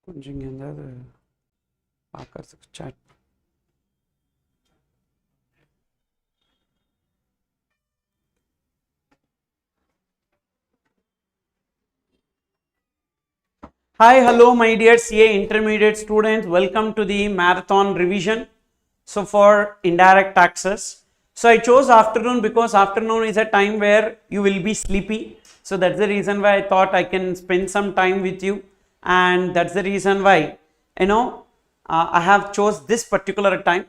கொஞ்சம் இங்கே இருந்தால் பார்க்கறதுக்கு chat. Hi, hello my dear CA intermediate students, welcome to the marathon revision. So for indirect taxes, so I chose afternoon because afternoon is a time where you will be sleepy. So that's the reason why I thought I can spend some time with you, and that's the reason why I have chose this particular time.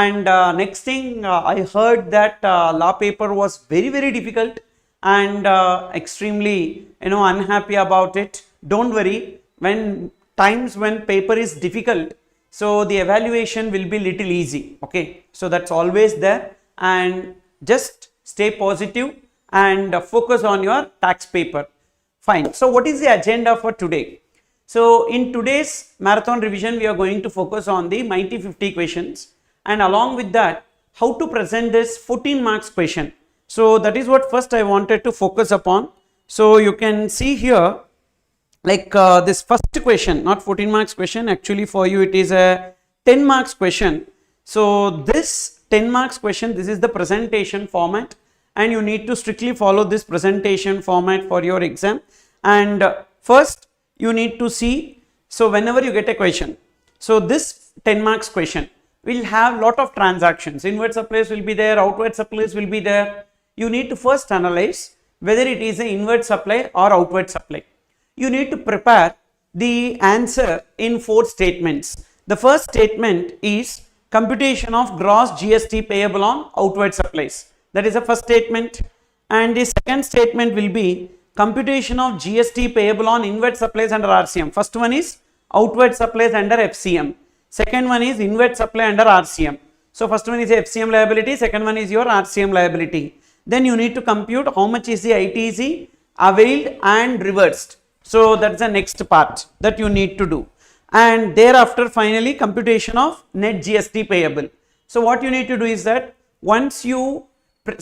And next thing, I heard that law paper was very difficult and extremely unhappy about it. Don't worry, when times when paper is difficult, so the evaluation will be little easy. Okay, so that's always there, and just stay positive and focus on your tax paper. Fine. So what is the agenda for today? So in today's marathon revision, we are going to focus on the mighty 50 questions, and along with that, how to present this 14 marks question. So that is what first I wanted to focus upon. So you can see here, like this first question, not 14 marks question, actually for you it is a 10 marks question. So this 10 marks question, this is the presentation format, and you need to strictly follow this presentation format for your exam. And first you need to see, so whenever you get a question, so this 10 marks question will have lot of transactions. Inward supplies will be there, outward supplies will be there. You need to first analyze whether it is an inward supply or outward supply. You need to prepare the answer in 4 statements. The first statement is computation of gross GST payable on outward supplies. That is the first statement. And the second statement will be computation of GST payable on inward supplies under RCM. First one is outward supplies under FCM. Second one is inward supply under RCM. So first one is FCM liability, second one is your RCM liability. Then you need to compute how much is the ITC availed and reversed. So that's the next part that you need to do, and thereafter finally computation of net GST payable. So what you need to do is that once you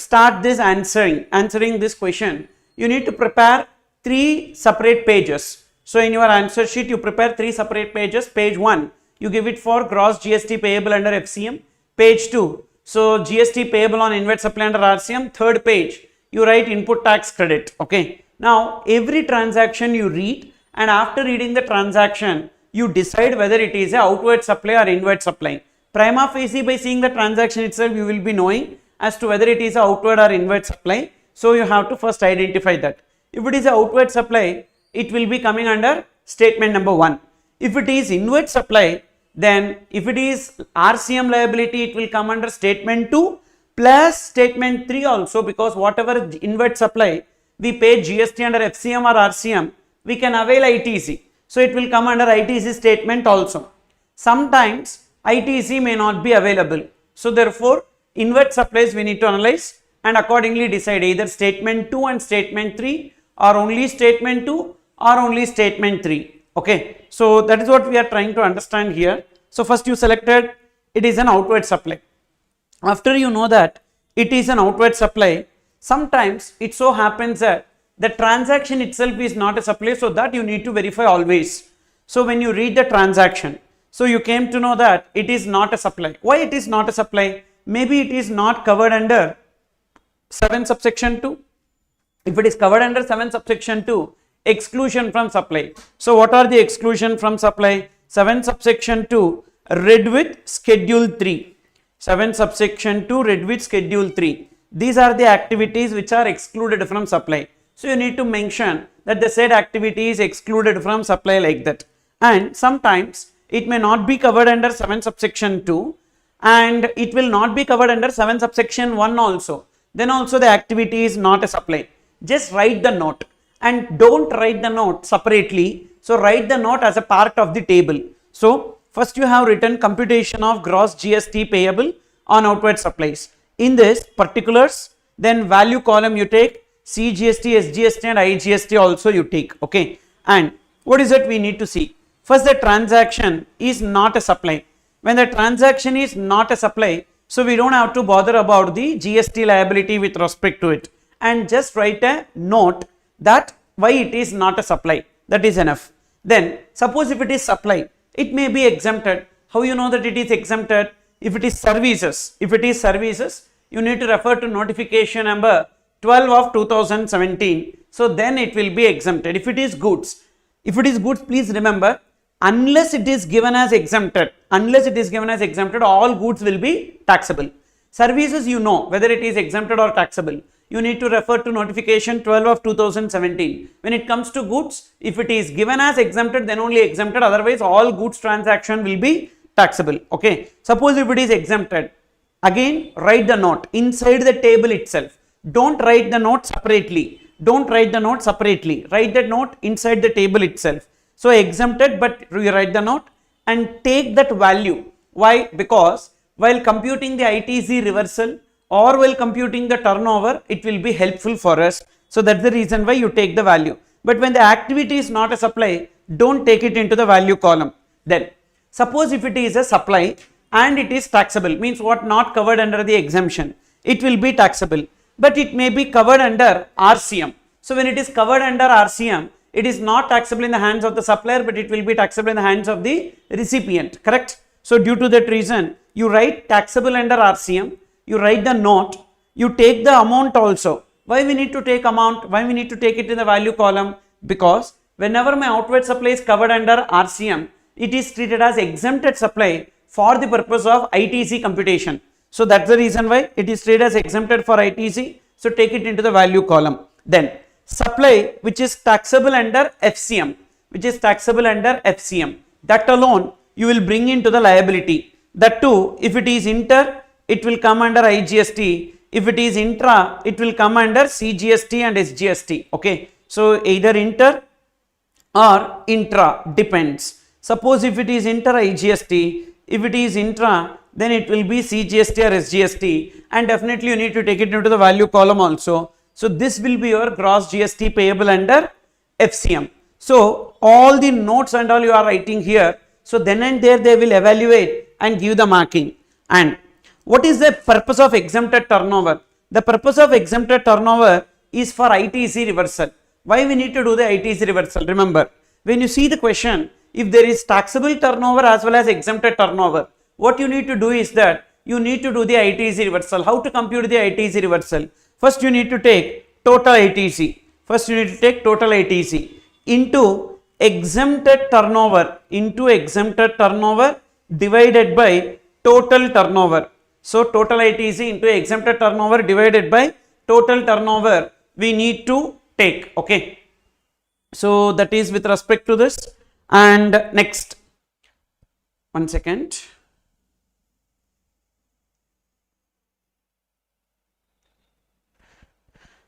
start this answering this question, you need to prepare 3 separate pages. So in your answer sheet you prepare 3 separate pages. Page 1 you give it for gross GST payable under FCM. Page 2, so GST payable on inward supply under RCM. Third page you write input tax credit. Okay, now every transaction you read, and after reading the transaction you decide whether it is a outward supply or inward supply. Prima facie, by seeing the transaction itself you will be knowing as to whether it is a outward or inward supply. So you have to first identify that. If it is a outward supply, it will be coming under statement number 1. If it is inward supply, then if it is RCM liability, it will come under statement 2 plus statement 3 also, because whatever inward supply we pay GST under FCM or RCM, we can avail ITC. So it will come under ITC statement also. Sometimes ITC may not be available. So therefore inward supplies we need to analyze and accordingly decide either statement 2 and statement 3, or only statement 2 or only statement 3. Okay, so that is what we are trying to understand here. So first you selected it is an outward supply. After you know that it is an outward supply, sometimes it so happens that the transaction itself is not a supply, so that you need to verify always. So when you read the transaction, so you came to know that it is not a supply. Why it is not a supply? Maybe it is not covered under 7 subsection 2. If it is covered under 7 subsection 2, exclusion from supply. So what are the exclusion from supply? 7 subsection 2 read with schedule 3. 7 subsection 2 read with schedule 3. These are the activities which are excluded from supply. So you need to mention that the said activity is excluded from supply like that. And sometimes it may not be covered under 7 subsection 2, and it will not be covered under 7 subsection 1 also. Then also the activity is not a supply. Just write the note, and don't write the note separately. So write the note as a part of the table. So first you have written computation of gross GST payable on outward supplies. In this particulars, then value column you take CGST, SGST and IGST also you take. Okay, and what is it we need to see? First, the transaction is not a supply. When the transaction is not a supply, so we don't have to bother about the GST liability with respect to it, and just write a note that why it is not a supply. That is enough. Then suppose if it is supply, it may be exempted. How you know that it is exempted? If it is services, you need to refer to notification number 12 of 2017. So then it will be exempted. If it is goods, please remember, unless it is given as exempted, all goods will be taxable. Services, you know whether it is exempted or taxable. You need to refer to notification 12 of 2017. When it comes to goods, if it is given as exempted, then only exempted, otherwise all goods transaction will be taxable. Okay, suppose if it is exempted, again write the note inside the table itself. Don't write the note separately. Write the note inside the table itself. So exempted, but you write the note and take that value. Why? Because while computing the ITC reversal or while computing the turnover, it will be helpful for us. So that's the reason why you take the value. But when the activity is not a supply, don't take it into the value column. Then suppose if it is a supply and it is taxable, means what? Not covered under the exemption, it will be taxable, but it may be covered under RCM. So when it is covered under RCM, it is not taxable in the hands of the supplier, but it will be taxable in the hands of the recipient, correct? So due to that reason, you write taxable under RCM, you write the note, you take the amount also. Why we need to take amount? Why we need to take it in the value column? Because whenever my outward supply is covered under RCM, it is treated as exempted supply for the purpose of ITC computation. So that's the reason why it is treated as exempted for ITC. So take it into the value column. Then supply which is taxable under FCM, that alone you will bring into the liability. That too, if it is inter, it will come under IGST. If it is intra, it will come under CGST and SGST. Okay, so either inter or intra, depends. Suppose if it is inter IGST, if it is intra, then it will be CGST or SGST, and definitely you need to take it into the value column also. So this will be your gross GST payable under FCM. So all the notes and all you are writing here. So then and there they will evaluate and give the marking. And what is the purpose of exempted turnover? The purpose of exempted turnover is for ITC reversal. Why we need to do the ITC reversal? Remember, when you see the question, if there is taxable turnover as well as exempted turnover, what you need to do is that you need to do the ITC reversal. How to compute the ITC reversal? First you need to take total ITC. Into exempted turnover divided by total turnover. So total ITC into exempted turnover divided by total turnover we need to take. Okay, so that is with respect to this. And next, one second.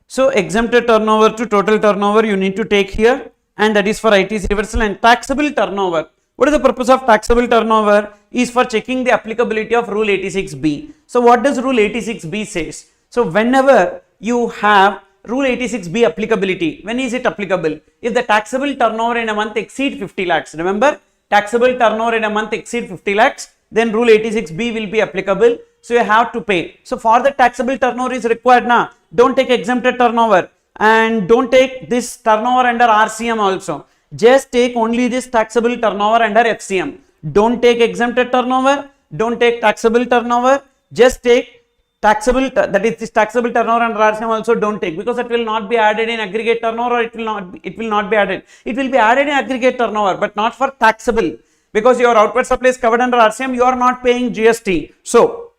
So exempted turnover to total turnover you need to take here, and that is for ITC reversal. And taxable turnover, what is the purpose of taxable turnover? Is for checking the applicability of rule 86B. So what does rule 86B says? So whenever you have rule 86B applicability, when is it applicable? If the taxable turnover in a month exceed 50 lakhs, remember, taxable turnover in a month exceed 50 lakhs, then rule 86B will be applicable. So you have to pay. So for the taxable turnover is required now. Don't take exempted turnover and don't take this turnover under RCM also. Just take only this taxable turnover under FCM. Don't take exempted turnover. Don't take taxable turnover. Just take taxable, that is this taxable turnover under RCM also don't take, because it will not be added in aggregate turnover, or it will not be added. It will be added in aggregate turnover, but not for taxable, because your outward supply is covered under RCM. You are not paying GST. So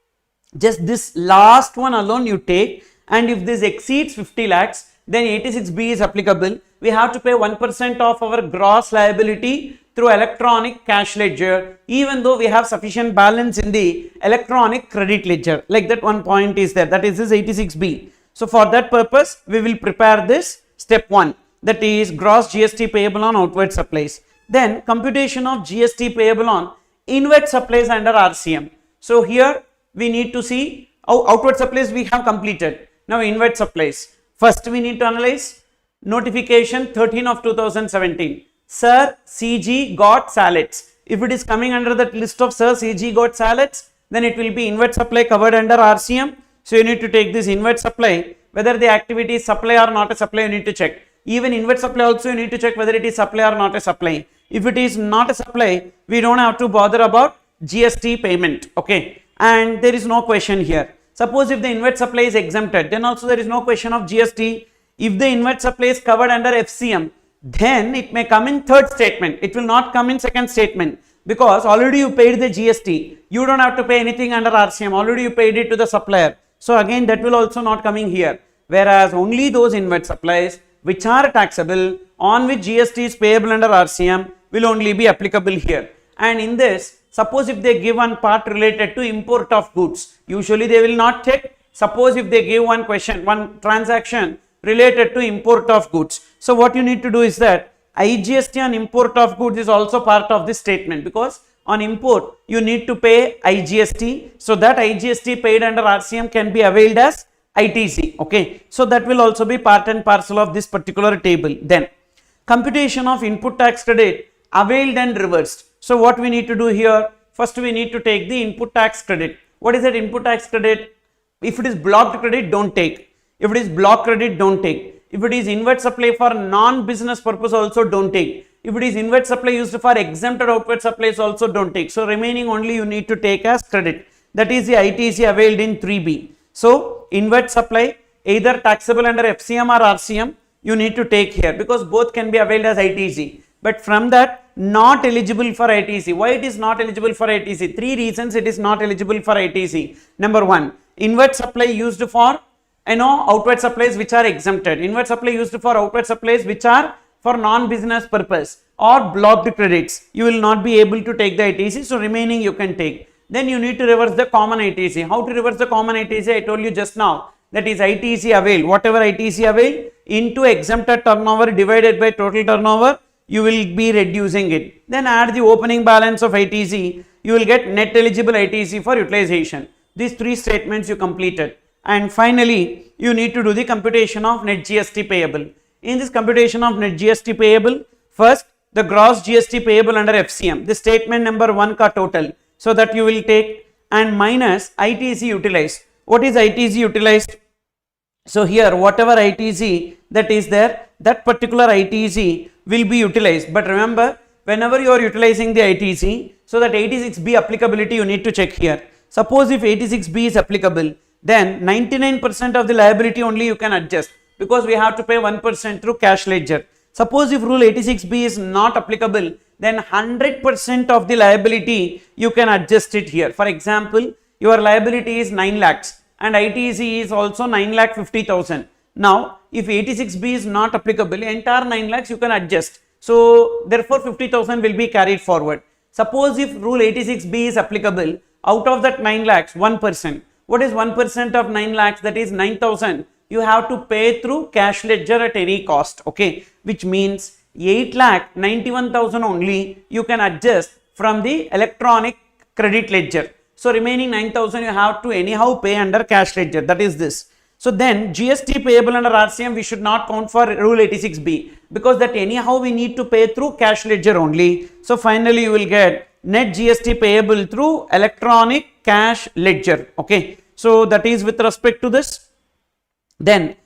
just this last one alone you take, and if this exceeds 50 lakhs, then 86B is applicable. We have to pay 1% of our gross liability through electronic cash ledger, even though we have sufficient balance in the electronic credit ledger. Like that one point is there, that is this 86B. So for that purpose, we will prepare this step 1, that is gross GST payable on outward supplies. Then computation of GST payable on inward supplies under RCM. So here we need to see outward supplies we have completed. Now inward supplies. First we need to analyze notification 13 of 2017. Sir, CG got salads. If it is coming under that list of Sir, CG got salads, then it will be inward supply covered under RCM. So you need to take this inward supply, whether the activity is supply or not a supply, you need to check. Even inward supply also you need to check whether it is supply or not a supply. If it is not a supply, we don't have to bother about GST payment, okay, and there is no question here. Suppose if the inward supply is exempted, then also there is no question of GST. If the inward supply is covered under FCM, then it may come in third statement. It will not come in second statement, because already you paid the GST. You don't have to pay anything under RCM. Already you paid it to the supplier. So again, that will also not coming here. Whereas only those inward supplies which are taxable, on which GST is payable under RCM, will only be applicable here. And in this, suppose if they give one part related to import of goods, usually they will not check. Suppose if they give one question, one transaction related to import of goods. So what you need to do is that IGST on import of goods is also part of this statement, because on import you need to pay IGST. So that IGST paid under RCM can be availed as ITC. Okay, so that will also be part and parcel of this particular table. Then computation of input tax credit availed and reversed. So what we need to do here, first we need to take the input tax credit. What is that input tax credit? If it is blocked credit, don't take. If it is block credit, don't take. If it is inward supply for non-business purpose, also don't take. If it is inward supply used for exempted outward supplies, also don't take. So remaining only you need to take as credit. That is the ITC availed in 3B. So inward supply either taxable under FCM or RCM, you need to take here, because both can be availed as ITC. But from that, not eligible for ITC. Why it is not eligible for ITC? Three reasons it is not eligible for ITC. Number one, inward supply used for outward supplies which are exempted. Inward supply used for outward supplies which are for non-business purpose or blocked credits. You will not be able to take the ITC. So remaining you can take. Then you need to reverse the common ITC. How to reverse the common ITC? I told you just now. That is ITC availed. Whatever ITC availed into exempted turnover divided by total turnover, you will be reducing it. Then add the opening balance of ITC. You will get net eligible ITC for utilization. These three statements you completed. And finally, you need to do the computation of net GST payable. In this computation of net GST payable, first the gross GST payable under FCM, the statement number 1 ka total. So that you will take, and minus ITC utilized. What is ITC utilized? So here whatever ITC that is there, that particular ITC will be utilized. But remember, whenever you are utilizing the ITC, so that 86B applicability you need to check here. Suppose if 86B is applicable, then 99% of the liability only you can adjust, because we have to pay 1% through cash ledger. Suppose if rule 86B is not applicable, then 100% of the liability you can adjust it here. For example, your liability is 9 lakhs and ITC is also 9,50,000. Now, if 86B is not applicable, entire 9 lakhs you can adjust. So, therefore 50,000 will be carried forward. Suppose if rule 86B is applicable, out of that 9 lakhs, 1%. What is 1% of 9 lakhs? That is 9,000. You have to pay through cash ledger at any cost, okay, which means 8,91,000 only you can adjust from the electronic credit ledger. So remaining 9,000 you have to anyhow pay under cash ledger. That is this. So then GST payable under RCM we should not count for rule 86B, because that anyhow we need to pay through cash ledger only. So finally you will get net GST payable through electronic cash ledger, okay. So that is with respect to this. Then,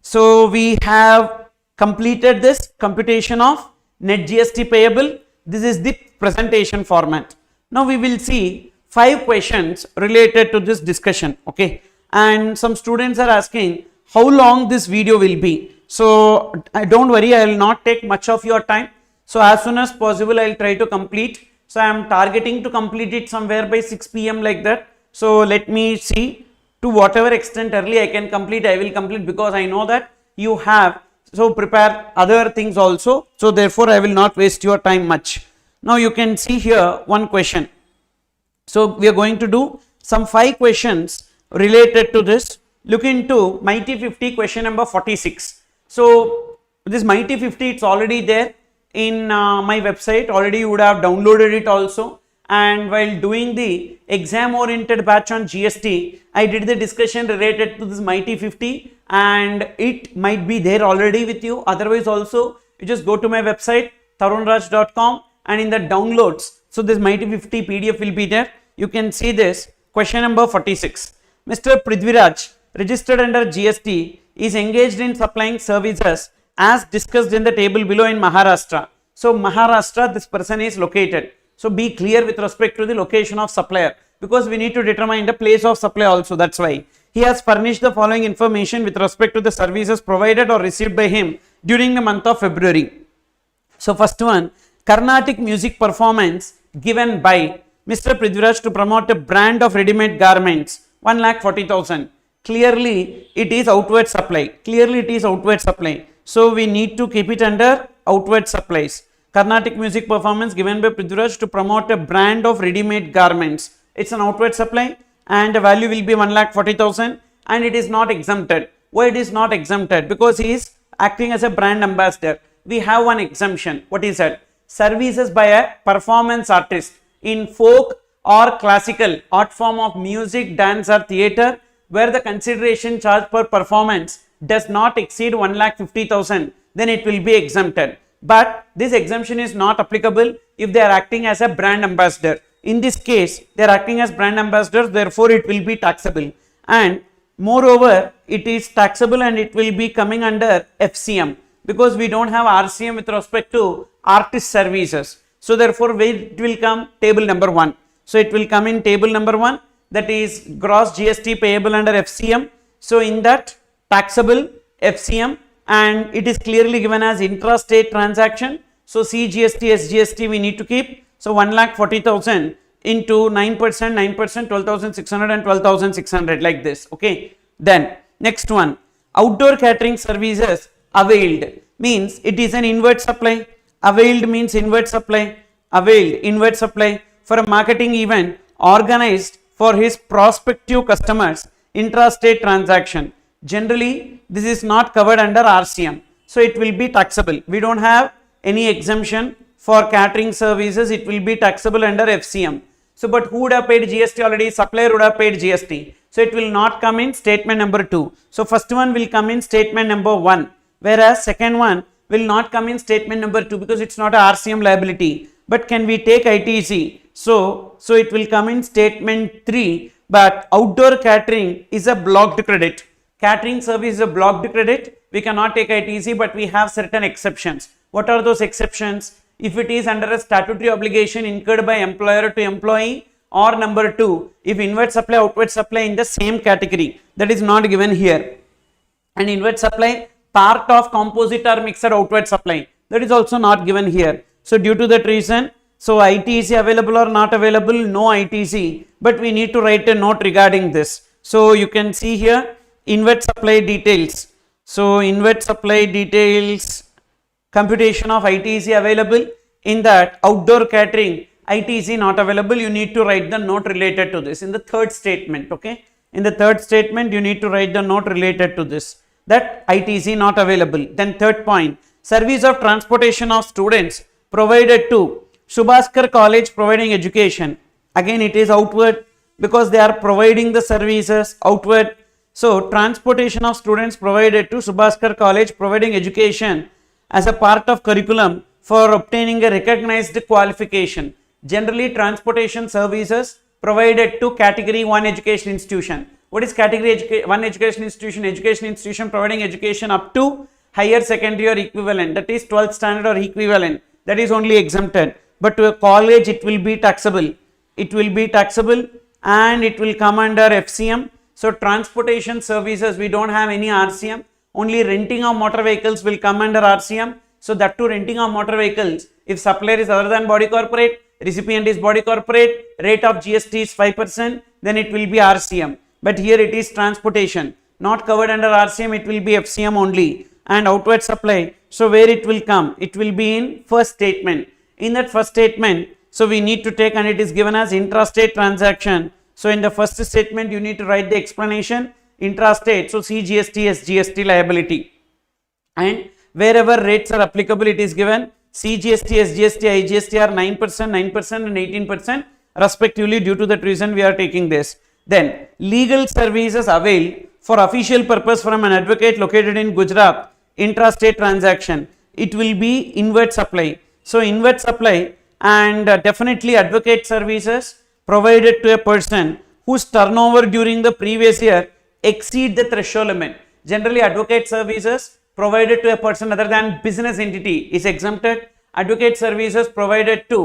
so we have completed this computation of net GST payable. This is the presentation format. Now we will see 5 questions related to this discussion, okay. And some students are asking how long this video will be. So don't worry, I will not take much of your time. So as soon as possible I will try to complete. So I am targeting to complete it somewhere by 6 PM like that. So let me see, to whatever extent early I can complete, I will complete, because I know that you have so prepare other things also. So therefore I will not waste your time much. Now you can see here one question. So we are going to do some 5 questions related to this. Look into Mighty 50 question number 46. So this Mighty 50, it's already there in my website. Already you would have downloaded it also. And while doing the exam oriented batch on GST, I did the discussion related to this Mighty 50, and it might be there already with you. Otherwise also you just go to my website tharunraj.com, and in the downloads, so this Mighty 50 PDF will be there. You can see this question number 46. Mr. Prithviraj, registered under GST, is engaged in supplying services as discussed in the table below in Maharashtra. So Maharashtra, this person is located. So be clear with respect to the location of supplier, because we need to determine the place of supply also. That's why he has furnished the following information with respect to the services provided or received by him during the month of February. So first one, Carnatic music performance given by Mr. Prithviraj to promote a brand of ready-made garments, 1,40,000. Clearly it is outward supply. Clearly it is outward supply. So we need to keep it under outward supplies. Carnatic music performance given by Prithviraj to promote a brand of ready-made garments. It's an outward supply and the value will be 1,40,000 and it is not exempted. Why it is not exempted? Because he is acting as a brand ambassador. We have one exemption. What is that? Services by a performance artist in folk or classical art form of music, dance or theatre, where the consideration charged per performance does not exceed 1,50,000, then it will be exempted. But this exemption is not applicable if they are acting as a brand ambassador. In this case, they are acting as brand ambassadors, therefore it will be taxable. And moreover, it is taxable and it will be coming under FCM, because we don't have RCM with respect to artist services. So therefore, it will come table number 1. So it will come in table number 1, that is gross GST payable under FCM. So in that, taxable, FCM, and it is clearly given as intra-state transaction. So CGST, SGST we need to keep. So 1,40,000 into 9%, 9%, 12,600 and 12,600 like this. Okay. Then next one, outdoor catering services availed means it is an inward supply. Availed means inward supply. Availed, inward supply for a marketing event organized for his prospective customers, intra-state transaction. Generally, this is not covered under RCM. So it will be taxable. We don't have any exemption for catering services. It will be taxable under FCM. So, but who would have paid GST already? Supplier would have paid GST. So it will not come in statement number 2. So first one will come in statement number 1, whereas second one will not come in statement number 2 because it's not a RCM liability. But can we take ITC? So it will come in statement 3, but outdoor catering is a blocked credit. Catering service is a blocked credit. We cannot take ITC, but we have certain exceptions. What are those exceptions? If it is under a statutory obligation incurred by employer to employee, or number 2, if inward supply, outward supply in the same category, that is not given here. And inward supply, part of composite or mixed outward supply, that is also not given here. So due to that reason, so ITC available or not available? No ITC, but we need to write a note regarding this. So you can see here inward supply details. So inward supply details, computation of ITC available. In that outdoor catering, ITC not available. You need to write the note related to this in the third statement. Okay, in the third statement you need to write the note related to this, that ITC not available. Then third point, service of transportation of students provided to Subhaskar College providing education. Again it is outward because they are providing the services outward. So transportation of students provided to Subhaskar College providing education as a part of curriculum for obtaining a recognized qualification. Generally transportation services provided to category 1 education institution. What is category 1 education institution? Education institution providing education up to higher secondary or equivalent, that is 12th standard or equivalent, that is only exempted. But to a college it will be taxable. It will be taxable and it will come under FCM. So transportation services, we don't have any RCM. Only renting of motor vehicles will come under RCM. So that too, renting of motor vehicles, if supplier is other than body corporate, recipient is body corporate, rate of GST is 5%, then it will be RCM. But here it is transportation, not covered under RCM, it will be FCM only. And outward supply, so where it will come? It will be in first statement. In that first statement, so we need to take, and it is given as intrastate transaction. So in the first statement you need to write the explanation, intrastate, so CGST, SGST liability. And wherever rates are applicable it is given CGST, SGST, IGST are 9%, 9% and 18% respectively. Due to that reason we are taking this. Then legal services availed for official purpose from an advocate located in Gujarat, intrastate transaction, it will be inward supply. So inward supply and definitely advocate services provided to a person whose turnover during the previous year exceed the threshold limit. Generally advocate services provided to a person other than business entity is exempted. advocate services provided to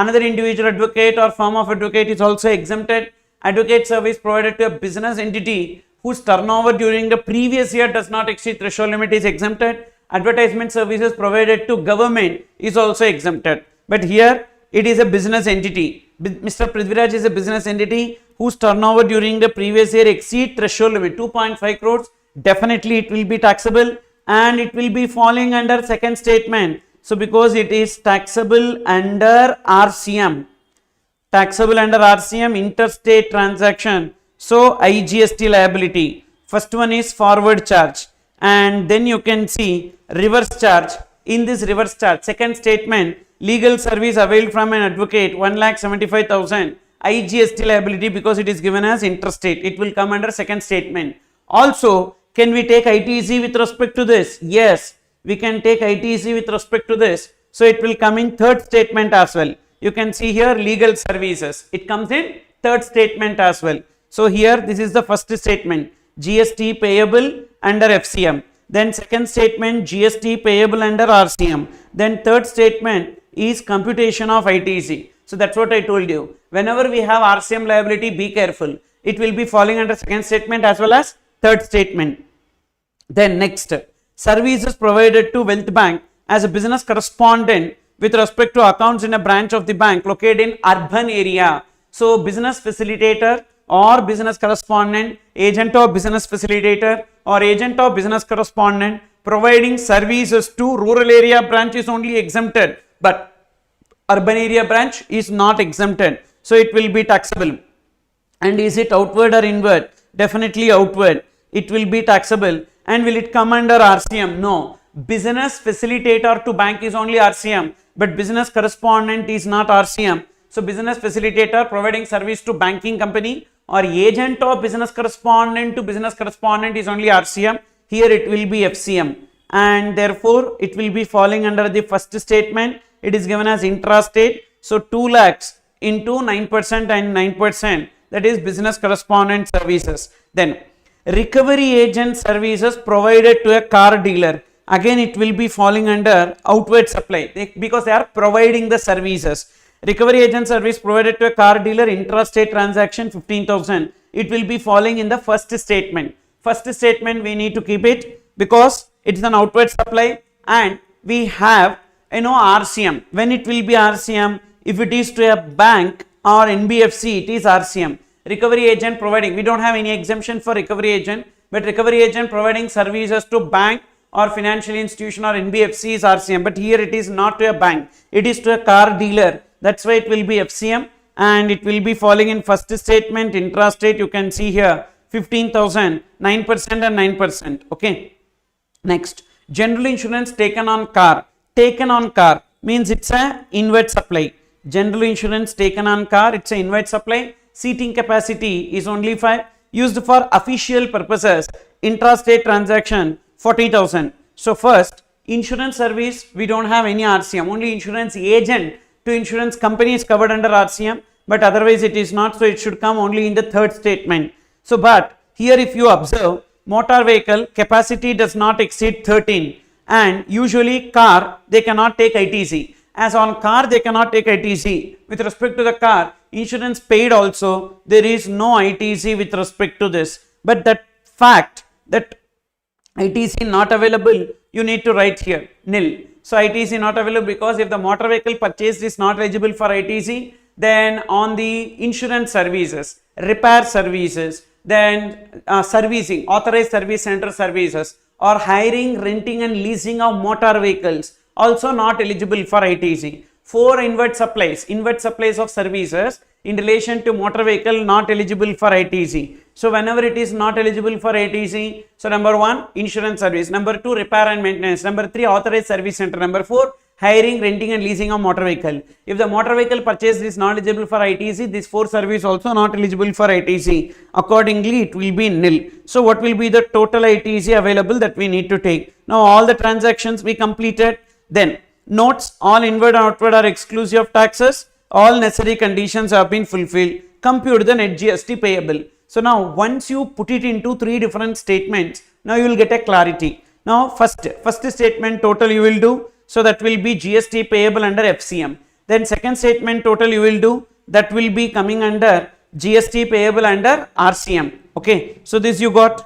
another individual advocate or firm of advocate is also exempted. Advocate service provided to a business entity whose turnover during the previous year does not exceed threshold limit is exempted. Advertisement services provided to government is also exempted. But here it is a business entity. Mr. Prithviraj is a business entity whose turnover during the previous year exceed threshold limit 2.5 crores. Definitely it will be taxable and it will be falling under second statement. So because it is taxable under RCM, interstate transaction. So IGST liability. First one is forward charge, and then you can see reverse charge. In this reverse charge, second statement, legal service availed from an advocate 1,75,000 IGST liability because it is given as interstate. It will come under second statement. Also, can we take ITC with respect to this? Yes, we can take ITC with respect to this. So it will come in third statement as well. You can see here legal services. It comes in third statement as well. So here this is the first statement, GST payable under FCM. Then second statement, GST payable under RCM. Then third statement is computation of ITC. So that's what I told you. Whenever we have RCM liability, be careful. It will be falling under second statement as well as third statement. Then next, services provided to Wealth Bank as a business correspondent with respect to accounts in a branch of the bank located in urban area. So business facilitator or business correspondent, agent of business facilitator or agent of business correspondent providing services to rural area branch is only exempted, but urban area branch is not exempted. So it will be taxable. And is it outward or inward? Definitely outward. It will be taxable. And will it come under RCM? No. Business facilitator to bank is only RCM, but business correspondent is not RCM. So business facilitator providing service to banking company or agent of business correspondent to business correspondent is only RCM. Here it will be FCM, and therefore it will be falling under the first statement. It is given as intrastate. So 2 lakhs into 9% and 9%, that is business correspondent services. Then recovery agent services provided to a car dealer. Again it will be falling under outward supply because they are providing the services. Recovery agent service provided to a car dealer, intrastate transaction 15,000. It will be falling in the first statement. First statement we need to keep it because it is an outward supply, and we have RCM. When it will be RCM? If it is to a bank or NBFC, it is RCM. Recovery agent providing, we don't have any exemption for recovery agent, but recovery agent providing services to bank or financial institution or NBFC is RCM, but here it is not to a bank, it is to a car dealer. That's why it will be FCM, and it will be falling in first statement, intrastate. You can see here 15,000, 9% and 9%. Okay. Next, general insurance taken on car. Taken on car means it's a inward supply. General insurance taken on car, it's a inward supply. Seating capacity is only 5. Used for official purposes. Intrastate transaction 40,000. So first, insurance service, we don't have any RCM. Only insurance agent to insurance company is covered under RCM, but otherwise it is not. So it should come only in the third statement. So but here if you observe, motor vehicle capacity does not exceed 13, and usually car they cannot take ITC. As on car they cannot take ITC. With respect to the car, insurance paid also, there is no ITC with respect to this. But that fact that ITC not available, you need to write here nil. So ITC not available because if the motor vehicle purchased is not eligible for ITC, then on the insurance services, repair services, then servicing, authorized service center services, or hiring, renting and leasing of motor vehicles, also not eligible for ITC. 4 inward supplies of services in relation to motor vehicle not eligible for ITC. So whenever it is not eligible for ITC, so number 1 insurance service, number 2 repair and maintenance, number 3 authorized service center, number 4 hiring, renting and leasing of motor vehicle. If the motor vehicle purchased is not eligible for ITC, these 4 service also not eligible for ITC. Accordingly, it will be nil. So what will be the total ITC available that we need to take? Now all the transactions we completed. Then notes, all inward and outward are exclusive of taxes. All necessary conditions have been fulfilled. Compute the net GST payable. So now once you put it into 3 different statements, now you will get a clarity. Now first statement total you will do. So that will be GST payable under FCM. Then second statement total you will do, that will be coming under GST payable under RCM. Okay, so this you got.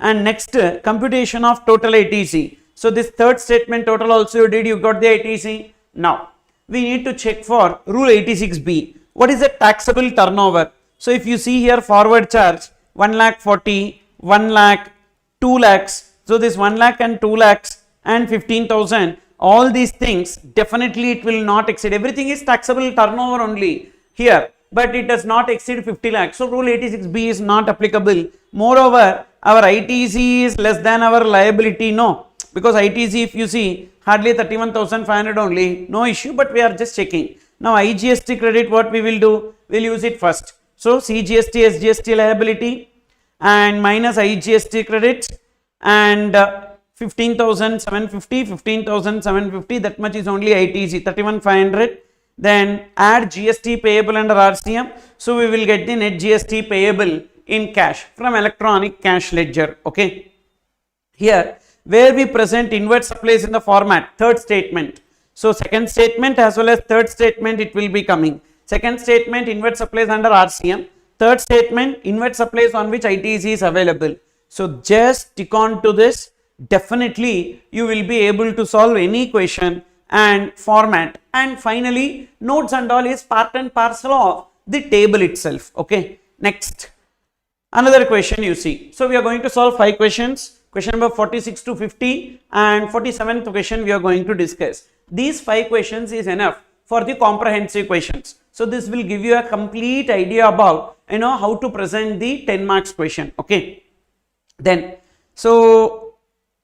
And next computation of total ITC. So this third statement total also you did, you got the ITC. Now we need to check for rule 86B. What is the taxable turnover? So if you see here forward charge 1 lakh 40, 1 lakh, 2 lakhs. So this 1 lakh and 2 lakhs and 15,000, all these things definitely it will not exceed. Everything is taxable turnover only here, but it does not exceed 50 lakhs. So rule 86B is not applicable. Moreover, our ITC is less than our liability. No, because ITC if you see hardly 31,500 only, no issue, but we are just checking. Now IGST credit, what we will do, we'll use it first. So CGST, SGST liability and minus IGST credit and 15,750, 15,750, that much is only ITC, 31,500. Then add GST payable under RCM. So we will get the net GST payable in cash from electronic cash ledger. Okay. Here where we present inward supplies in the format, third statement. So second statement as well as third statement it will be coming. Second statement inward supplies under RCM. Third statement inward supplies on which ITC is available. So just stick on to this. Definitely you will be able to solve any question and format. And finally notes and all is part and parcel of the table itself. Okay. Next, another question you see. So we are going to solve 5 questions. Question number 46 to 50 and 47th question we are going to discuss. These 5 questions is enough for the comprehensive questions. So this will give you a complete idea about how to present the 10 marks question. Okay. Then so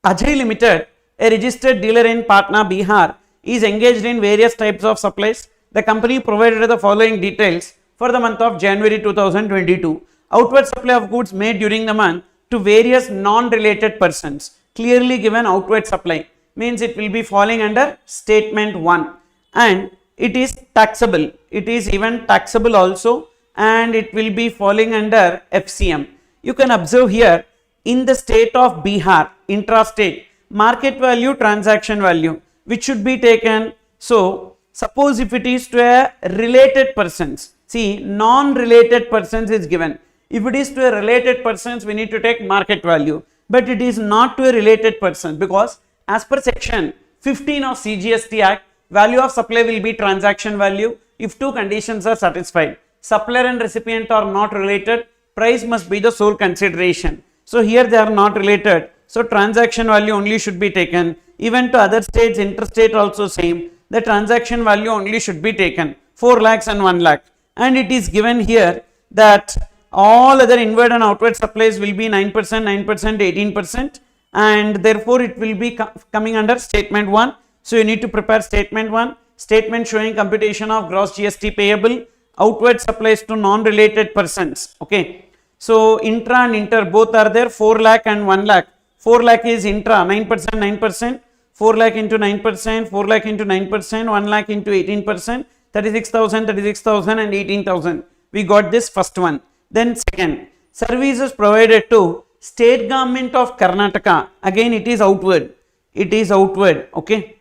Ajay Limited, a registered dealer in Patna, Bihar, is engaged in various types of supplies. The company provided the following details for the month of January 2022. Outward supply of goods made during the month to various non-related persons. Clearly given outward supply means it will be falling under statement 1 and it is taxable. It is even taxable also and it will be falling under FCM. You can observe here in the state of Bihar, intrastate, market value, transaction value, which should be taken. So suppose if it is to a related persons, see non-related persons is given. If it is to a related persons, we need to take market value, but it is not to a related person because as per section 15 of CGST Act, value of supply will be transaction value if 2 conditions are satisfied. Supplier and recipient are not related, price must be the sole consideration. So here they are not related, so transaction value only should be taken. Even to other states, interstate also same, the transaction value only should be taken, 4 lakhs and 1 lakh. And it is given here that all other inward and outward supplies will be 9%, 9%, 18%, and therefore it will be coming under statement 1. So you need to prepare statement 1, statement showing computation of gross GST payable, outward supplies to non-related persons. Okay. So intra and inter both are there, 4 lakh and 1 lakh. 4 lakh is intra, 9%, 9%, 4 lakh into 9%, 4 lakh into 9%, 1 lakh into 18%, 36,000, 36,000 and 18,000. We got this first one. Then second, services provided to state government of Karnataka. Again it is outward. It is outward. Okay.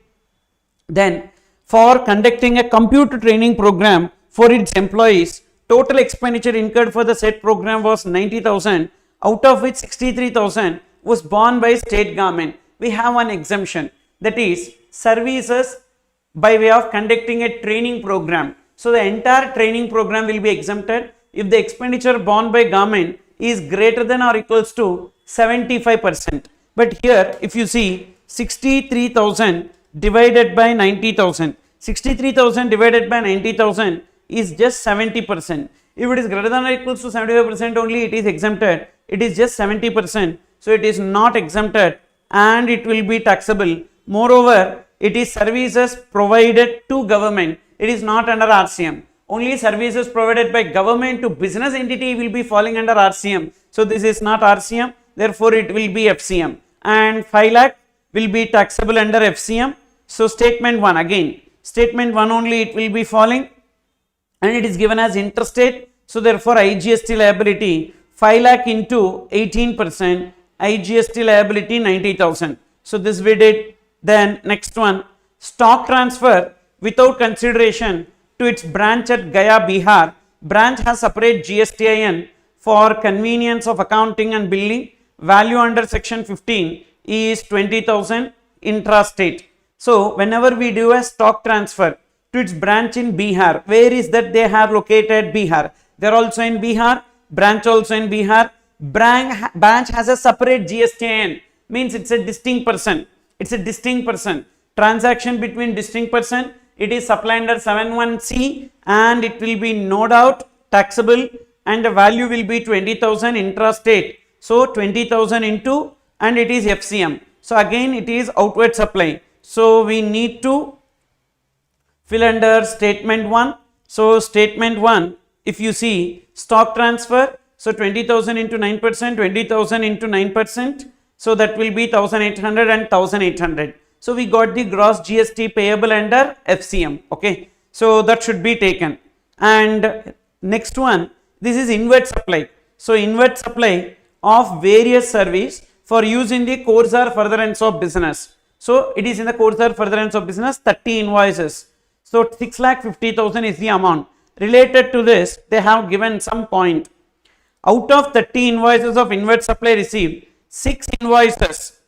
Then for conducting a computer training program for its employees, total expenditure incurred for the said program was 90,000, out of which 63,000 was borne by state government. We have one exemption, that is services by way of conducting a training program. So the entire training program will be exempted if the expenditure borne by government is greater than or equals to 75%. But here if you see 63,000 divided by 90,000, 63,000 divided by 90,000 is just 70%. If it is greater than or equals to 75% only, it is exempted. It is just 70%. So it is not exempted and it will be taxable. Moreover, it is services provided to government. It is not under RCM. Only services provided by government to business entity will be falling under RCM. So this is not RCM. Therefore, it will be FCM. And 5 lakh will be taxable under FCM. So statement 1 again. Statement 1 only it will be falling. And it is given as interstate. So therefore, IGST liability 5 lakh into 18%. IGST liability 90,000. So this we did. Then next one, stock transfer without consideration to its branch at Gaya, Bihar. Branch has separate GSTIN for convenience of accounting and billing. Value under section 15 is 20,000 intrastate. So whenever we do a stock transfer to its branch in Bihar, where is that they have located? Bihar. They are also in Bihar, branch also in Bihar. Branch has a separate GSTIN, means it's a distinct person. It's a distinct person. Transaction between distinct person, it is supply under 71C and it will be no doubt taxable, and the value will be 20,000 intrastate. So 20,000 into, and it is FCM. So again it is outward supply. So we need to fill under statement 1. So statement 1, if you see stock transfer, so 20,000 into 9%, 20,000 into 9%. So that will be 1,800 and 1,800. So we got the gross GST payable under FCM. Okay. So that should be taken. And next one, this is inward supply. So inward supply of various service for use in the course or furtherance of business. So it is in the course or furtherance of business, 30 invoices. So 6,50,000 is the amount. Related to this, they have given some point. Out of 30 invoices of inward supply received, 6 invoices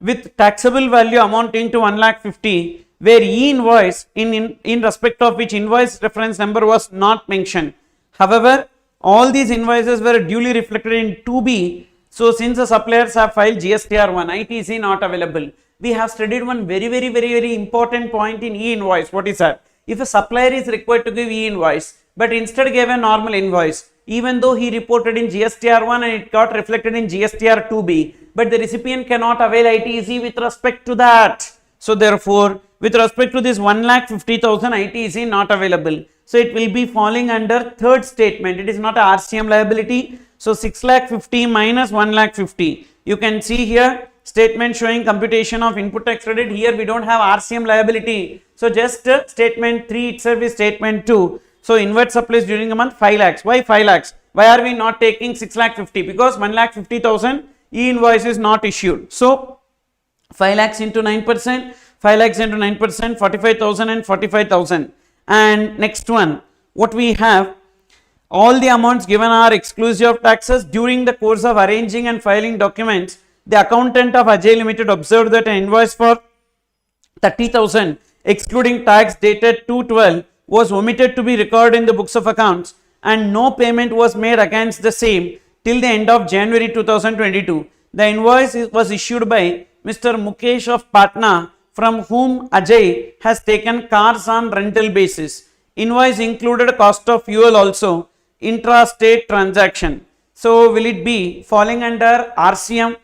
with taxable value amounting to 1,50,000 where e-invoice in respect of which invoice reference number was not mentioned. However, all these invoices were duly reflected in 2B. So since the suppliers have filed GSTR 1, ITC not available. We have studied one very important point in e-invoice. What is that? If a supplier is required to give e-invoice but instead gave a normal invoice, even though he reported in GSTR 1 and it got reflected in GSTR 2B, but the recipient cannot avail ITC with respect to that. So therefore, with respect to this 1,50,000, ITC not available. So it will be falling under third statement. It is not a RCM liability. So 6,50,000 minus 1,50,000. You can see here statement showing computation of input tax credit. Here we don't have RCM liability. So just statement 3 itself is statement 2. So inward supplies during a month 5 lakhs. Why 5 lakhs? Why are we not taking 6,50,000? Because 1,50,000 e-invoice is not issued. So 5 lakhs into 9%, 5 lakhs into 9%, 45,000 and 45,000. And next one, what we have, all the amounts given are exclusive of taxes. During the course of arranging and filing documents, the accountant of Ajay Limited observed that an invoice for 30,000 excluding tax dated 2/12 was omitted to be recorded in the books of accounts and no payment was made against the same till the end of January 2022. The invoice was issued by Mr. Mukesh of Patna, from whom Ajay has taken cars on rental basis. Invoice included cost of fuel also, intra-state transaction. So will it be falling under RCM?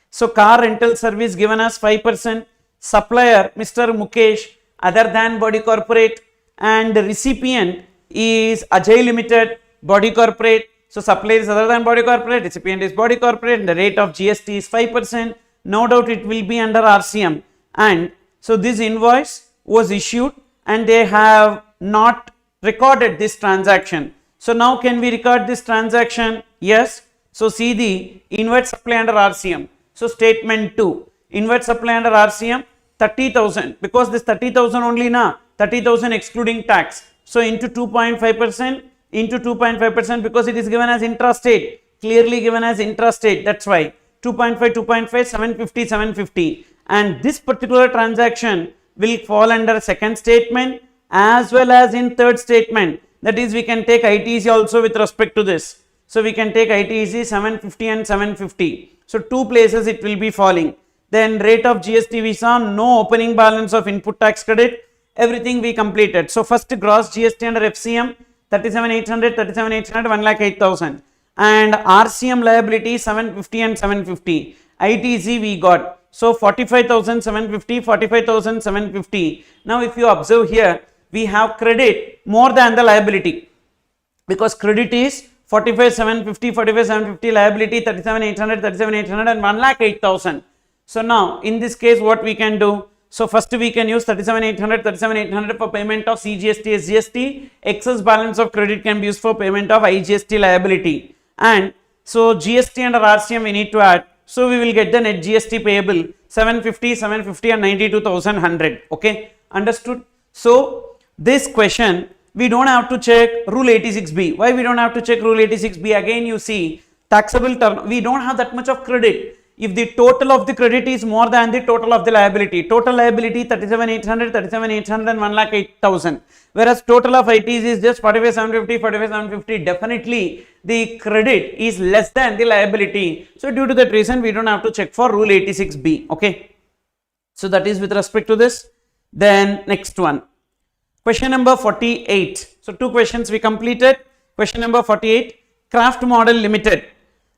So car rental service given as 5%, supplier Mr. Mukesh other than body corporate, and the recipient is Ajay Limited, body corporate. So supplier is other than body corporate, recipient is body corporate, and the rate of GST is 5%. No doubt it will be under RCM. And so this invoice was issued and they have not recorded this transaction. So now can we record this transaction? Yes. So see the inward supply under RCM. So statement 2, inward supply under RCM 30,000, because this 30,000 only na, 30,000 excluding tax. So into 2.5%, into 2.5%, because it is given as intrastate, clearly given as intrastate, that's why 2.5, 2.5, 750, 750. And this particular transaction will fall under second statement as well as in third statement. That is, we can take ITC also with respect to this. So we can take ITC 750 and 750. So two places it will be falling. Then rate of GST we saw, no opening balance of input tax credit, everything we completed. So first gross GST under FCM 37,800, 37,800, 1,08,000, and RCM liability 750 and 750. ITC we got. So 45,750, 45,750. Now if you observe here, we have credit more than the liability, because credit is 45,750, 45,750, liability 37,800, 37,800 and 1,08,000. So now in this case what we can do? So first we can use 37,800, 37,800 for payment of CGST, SGST. Excess balance of credit can be used for payment of IGST liability. And so GST under RCM we need to add. So we will get the net GST payable 750, 750 and 92,100. Okay. Understood? So this question we don't have to check rule 86b. Why we don't have to check rule 86b? Again you see taxable turn, we don't have that much of credit. If the total of the credit is more than the total of the liability, total liability 37,800, 37,800 and 1,08,000, whereas total of ITs is just 45,750, 45,750, definitely the credit is less than the liability. So due to that reason we don't have to check for rule 86b. Okay, so that is with respect to this. Then next one, question number 48. So two questions we completed. Question number 48, Craft Model Limited,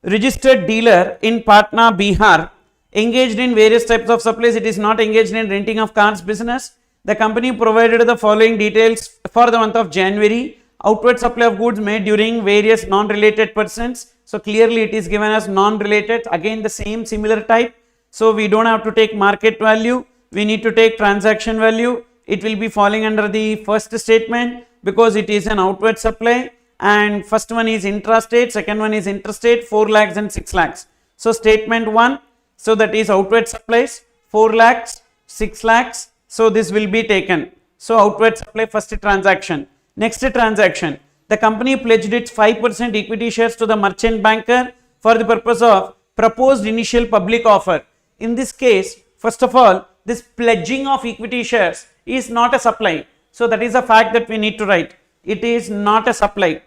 registered dealer in Patna, Bihar, engaged in various types of supplies. It is not engaged in renting of cars business. The company provided the following details for the month of January. Outward supply of goods made during various non-related persons. So clearly it is given as non-related. Again the same similar type. So we don't have to take market value. We need to take transaction value. It will be falling under the first statement because it is an outward supply. And first one is intrastate, second one is interstate, 4 lakhs and 6 lakhs. So statement 1, so that is outward supplies, 4 lakhs, 6 lakhs. So this will be taken. So outward supply first transaction. Next transaction, the company pledged its 5% equity shares to the merchant banker for the purpose of proposed initial public offer. In this case, first of all, this pledging of equity shares is not a supply. So that is a fact that we need to write. It is not a supply.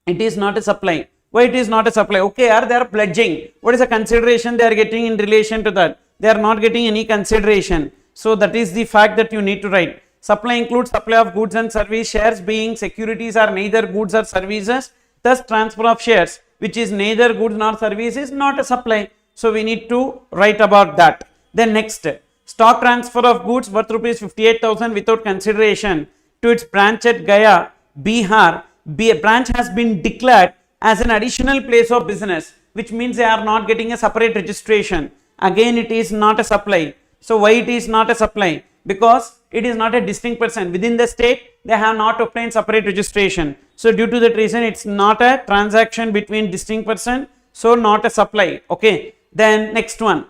It is not a supply. Why it is not a supply? Okay, they are pledging. What is the consideration they are getting in relation to that? They are not getting any consideration. So that is the fact that you need to write. Supply includes supply of goods and service. Shares being securities are neither goods or services. Thus transfer of shares, which is neither goods nor service, is not a supply. So we need to write about that. Then next, stock transfer of goods worth rupees 58,000 without consideration to its branch at Gaya, Bihar. A branch has been declared as an additional place of business, which means they are not getting a separate registration. Again it is not a supply. So why it is not a supply? Because it is not a distinct person. Within the state they have not obtained separate registration. So due to that reason it's not a transaction between distinct person. So not a supply. Okay. Then next one,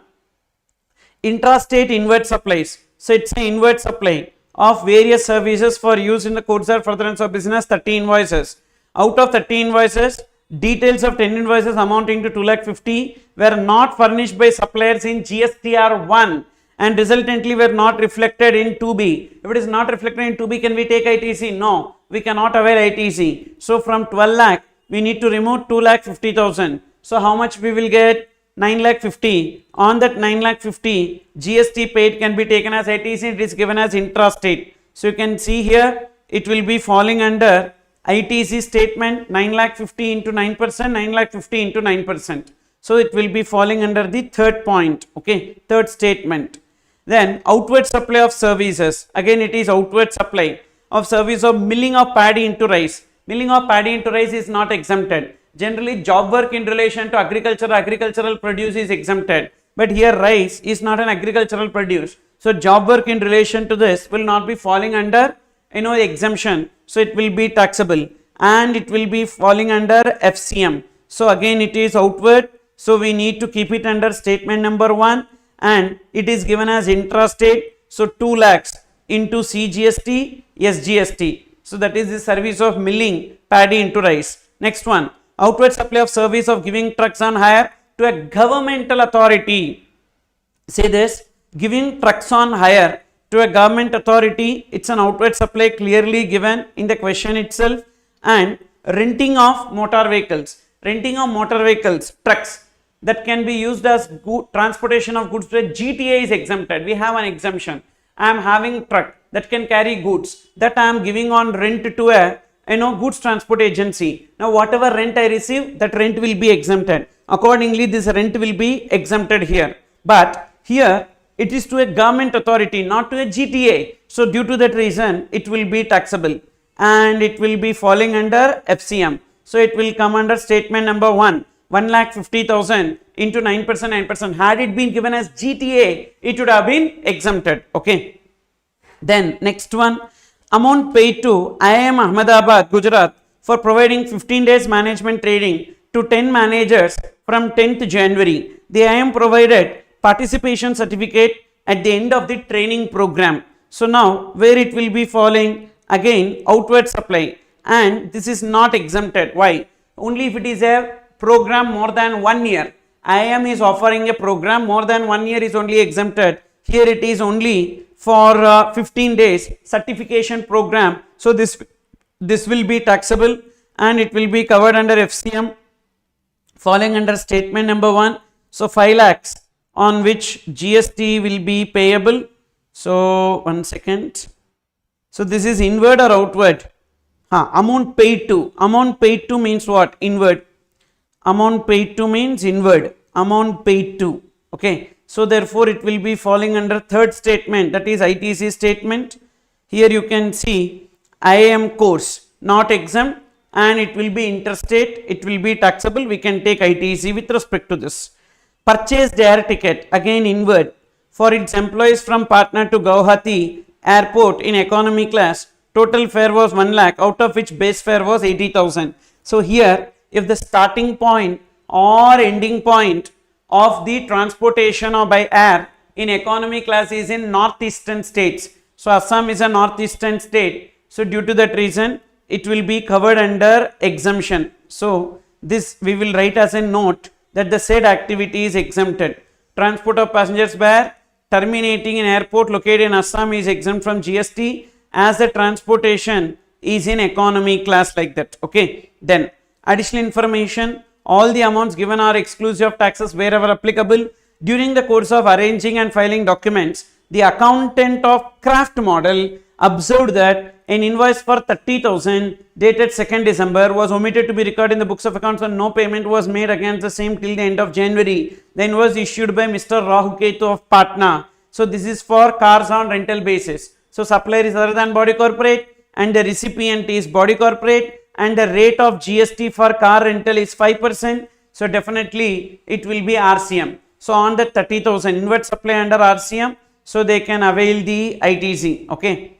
intrastate inward supplies. So it's an inward supply of various services for use in the course or furtherance of business, 30 invoices. Out of 30 invoices, details of 10 invoices amounting to 2,50,000 were not furnished by suppliers in GSTR 1 and resultantly were not reflected in 2B. If it is not reflected in 2B, can we take ITC? No, we cannot avail ITC. So from 12 lakh, we need to remove 2,50,000. So how much we will get? 9,50,000. On that 9,50,000, GST paid can be taken as ITC. It is given as intrastate. So you can see here it will be falling under ITC statement, 9,50,000 into 9%, 9,50,000 into 9%. So it will be falling under the third point. Okay, third statement. Then outward supply of services. Again it is outward supply of service of milling of paddy into rice. Milling of paddy into rice is not exempted. Generally job work in relation to agricultural produce is exempted, but here rice is not an agricultural produce. So job work in relation to this will not be falling under exemption. So it will be taxable and it will be falling under FCM. So again it is outward. So we need to keep it under statement number 1 and it is given as intrastate. So 2 lakhs into CGST, SGST. So that is the service of milling paddy into rice. Next one, outward supply of service of giving trucks on hire to a governmental authority. Say this, giving trucks on hire to a government authority, it's an outward supply clearly given in the question itself. And renting of motor vehicles, trucks that can be used as transportation of goods to a GTA is exempted. We have an exemption. I am having truck that can carry goods that I am giving on rent to a goods transport agency. Now whatever rent I receive, that rent will be exempted. Accordingly this rent will be exempted here. But here it is to a government authority, not to a GTA. So due to that reason it will be taxable and it will be falling under FCM. So it will come under statement number 1, 1,50,000 into 9%, 9%. Had it been given as GTA, it would have been exempted. Okay. Then next one, amount paid to IIM Ahmedabad, Gujarat for providing 15 days management training to 10 managers from 10th January. The IIM provided participation certificate at the end of the training program. So now where it will be falling, again outward supply, and this is not exempted. Why? Only if it is a program more than 1 year. IIM is offering a program more than 1 year is only exempted. Here it is only for 15 days certification program. So this will be taxable and it will be covered under FCM, falling under statement number 1. So 5 lakhs on which GST will be payable. So 1 second. So this is inward or outward? Amount paid to. Amount paid to means what? Inward. Amount paid to means inward. Amount paid to. Okay. So therefore it will be falling under third statement, that is ITC statement. Here you can see IIM course not exempt and it will be interstate, it will be taxable. We can take ITC with respect to this. Purchased air ticket, again inward, for its employees from Patna to Guwahati airport in economy class. Total fare was 1 lakh, out of which base fare was 80,000. So here if the starting point or ending point of the transportation or by air in economy class is in northeastern states. So Assam is a northeastern state. So due to that reason it will be covered under exemption. So this we will write as a note that the said activity is exempted. Transport of passengers by air terminating in airport located in Assam is exempt from GST as the transportation is in economy class, like that. Okay. Then additional information. All the amounts given are exclusive of taxes wherever applicable. During the course of arranging and filing documents, the accountant of craft model observed that an invoice for 30,000 dated 2nd December was omitted to be recorded in the books of accounts and no payment was made against the same till the end of January. The invoice issued by Mr. Rahuketu of Patna. So this is for cars on rental basis. So supplier is other than body corporate and the recipient is body corporate, and the rate of GST for car rental is 5%. So definitely it will be RCM. So on the 30,000 inward supply under RCM, so they can avail the ITC. Okay.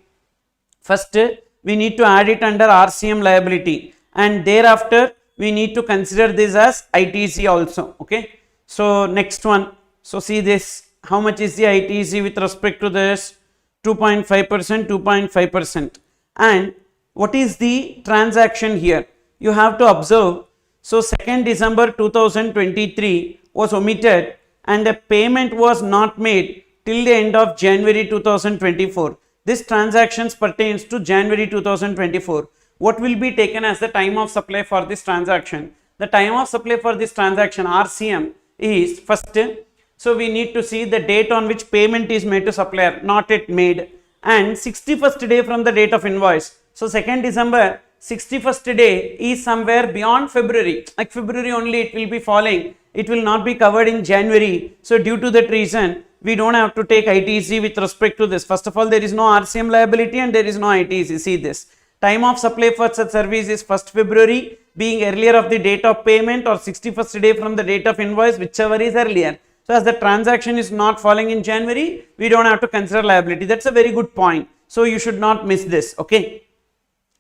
First we need to add it under RCM liability and thereafter we need to consider this as ITC also. Okay. So next one. So see this, how much is the ITC with respect to this? 2.5%, 2.5%. And what is the transaction here? You have to observe. So 2nd December 2023 was omitted and the payment was not made till the end of January 2024. This transactions pertains to January 2024. What will be taken as the time of supply for this transaction? The time of supply for this transaction RCM is first. So we need to see the date on which payment is made to supplier, not yet made, and 61st day from the date of invoice. So 2nd December, 61st day is somewhere beyond February, like February only it will be falling, it will not be covered in January. So due to that reason, we don't have to take ITC with respect to this. First of all, there is no RCM liability and there is no ITC. See this, time of supply for such service is 1st February being earlier of the date of payment or 61st day from the date of invoice, whichever is earlier. So as the transaction is not falling in January, we don't have to consider liability. That's a very good point. So you should not miss this. Okay.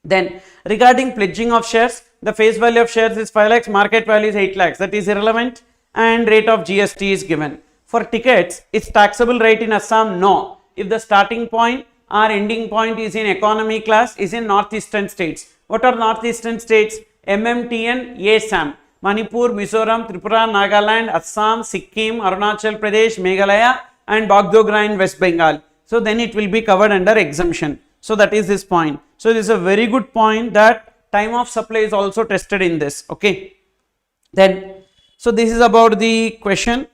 Then regarding pledging of shares, the face value of shares is 5 lakhs, market value is 8 lakhs. That is irrelevant and rate of GST is given. For tickets, it's taxable rate in Assam? No. If the starting point or ending point is in economy class, is in northeastern states. What are northeastern states? MMTN, ASAM. Manipur, Mizoram, Tripura, Nagaland, Assam, Sikkim, Arunachal Pradesh, Meghalaya and Bagdogra in West Bengal. So then it will be covered under exemption. So that is this point. So this is a very good point that time of supply is also tested in this. Okay. Then, so this is about the question,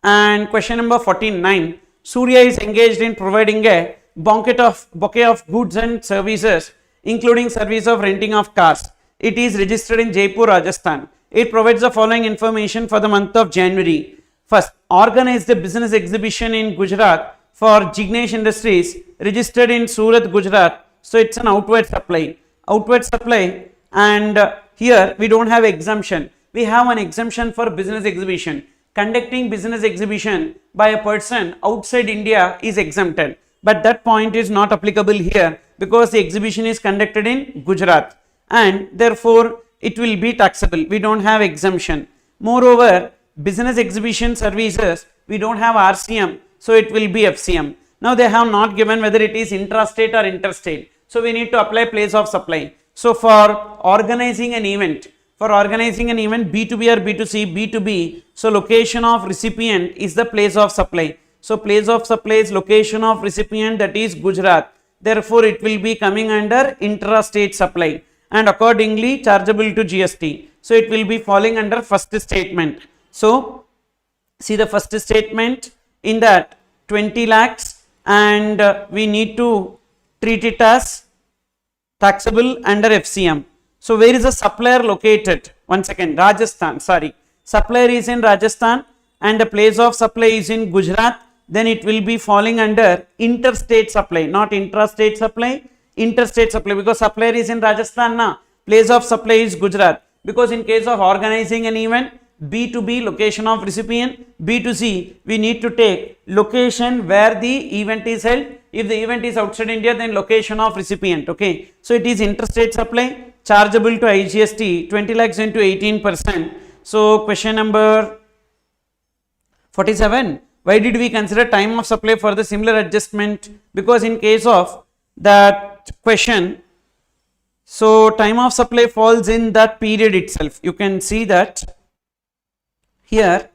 and question number 49. Surya is engaged in providing a bouquet of goods and services, including service of renting of cars. It is registered in Jaipur, Rajasthan. It provides the following information for the month of January. First, organized a business exhibition in Gujarat for Jignesh Industries, registered in Surat, Gujarat. So it's an outward supply. Outward supply, and here we don't have exemption. We have an exemption for business exhibition. Conducting business exhibition by a person outside India is exempted. But that point is not applicable here because the exhibition is conducted in Gujarat and therefore it will be taxable. We don't have exemption. Moreover, business exhibition services, we don't have RCM, so it will be FCM. Now they have not given whether it is intrastate or interstate. So we need to apply place of supply. So for organizing an event, B2B or B2C, B2B, so location of recipient is the place of supply. So place of supply is location of recipient, that is Gujarat. Therefore, it will be coming under intrastate supply and accordingly chargeable to GST. So it will be falling under first statement. So see the first statement, in that 20 lakhs and we need to treat it as taxable under FCM. So where is the supplier located? One second, Rajasthan, sorry. Supplier is in Rajasthan and the place of supply is in Gujarat. Then it will be falling under interstate supply, not intrastate supply, interstate supply, because supplier is in Rajasthan na, place of supply is Gujarat. Because in case of organizing an event, B2B location of recipient, B2C we need to take location where the event is held. If the event is outside India, then location of recipient. Okay, so it is interstate supply, chargeable to IGST, 20 lakhs into 18%. So question number 47. Why did we consider time of supply for the similar adjustment? Because in case of that question, so time of supply falls in that period itself. You can see that here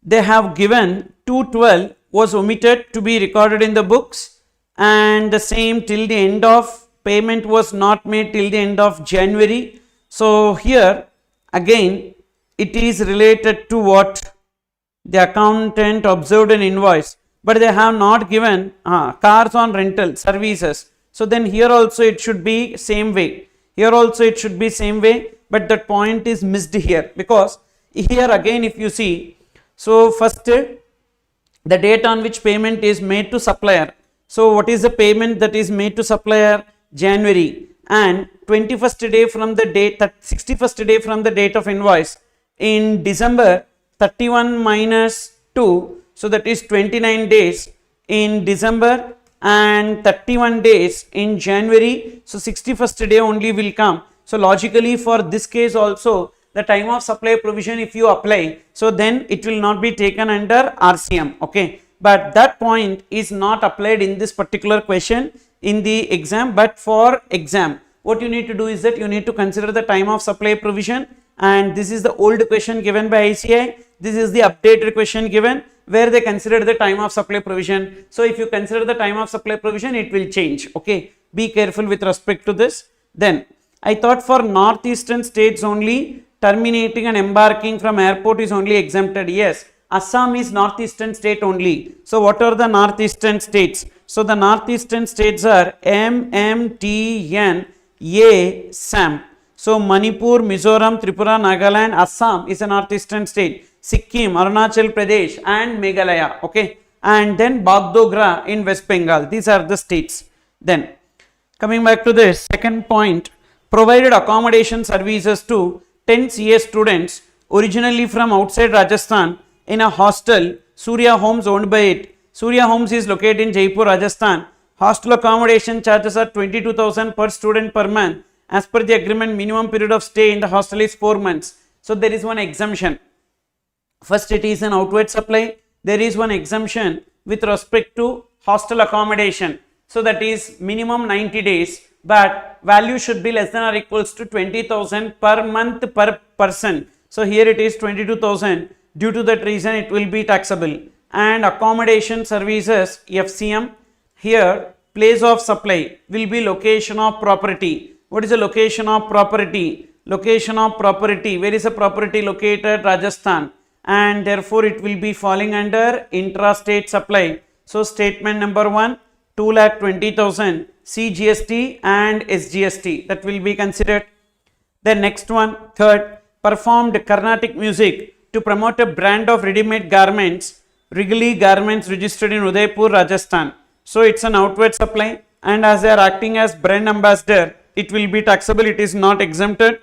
they have given 212 was omitted to be recorded in the books, and the same till the end of payment was not made till the end of January. So here again it is related to what the accountant observed an invoice, but they have not given cars on rental services. So then here also it should be same way. Here also it should be same way, but that point is missed here, because here again if you see, so first the date on which payment is made to supplier. So what is the payment that is made to supplier? January, and 21st day from the date, 61st day from the date of invoice in December, 31 minus 2, so that is 29 days in December and 31 days in January. So 61st day only will come. So logically for this case also, the time of supply provision if you apply, so then it will not be taken under RCM. Okay, but that point is not applied in this particular question in the exam. But for exam, what you need to do is that you need to consider the time of supply provision, and this is the old question given by ICI, this is the updated question given where they considered the time of supply provision. So if you consider the time of supply provision, it will change. Okay, be careful with respect to this. Then I thought for northeastern states only, terminating and embarking from airport is only exempted. Yes, Assam is northeastern state only. So what are the northeastern states? So the northeastern states are MMTN, ASAM. So Manipur, Mizoram, Tripura, Nagaland, Assam is a northeastern state. Sikkim, Arunachal Pradesh and Meghalaya. Okay, and then Bagdogra in West Bengal. These are the states. Then coming back to this second point, provided accommodation services to 10 CA students originally from outside Rajasthan in a hostel, Surya Homes owned by it. Surya Homes is located in Jaipur, Rajasthan. Hostel accommodation charges are 22,000 per student per month. As per the agreement, minimum period of stay in the hostel is 4 months. So there is one exemption. First, it is an outward supply. There is one exemption with respect to hostel accommodation. So that is minimum 90 days, but value should be less than or equals to 20,000 per month per person. So here it is 22,000. Due to that reason, it will be taxable. And accommodation services FCM, here place of supply will be location of property. What is the location of property? Location of property, where is the property located? Rajasthan, and therefore it will be falling under intrastate supply. So statement number 1, 2,20,000 CGST and SGST, that will be considered. The next one, third, performed Carnatic music to promote a brand of ready-made garments, Wrigley Garments registered in Udaipur, Rajasthan. So it's an outward supply, and as they are acting as brand ambassador, it will be taxable. It is not exempted,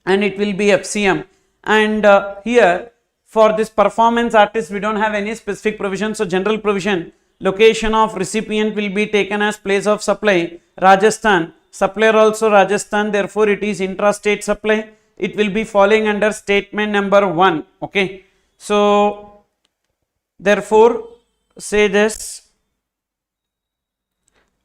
and it will be FCM. And here for this performance artist, we don't have any specific provision. So general provision, location of recipient will be taken as place of supply, Rajasthan. Supplier also Rajasthan, therefore it is intrastate supply. It will be falling under statement number 1. Okay, so therefore say this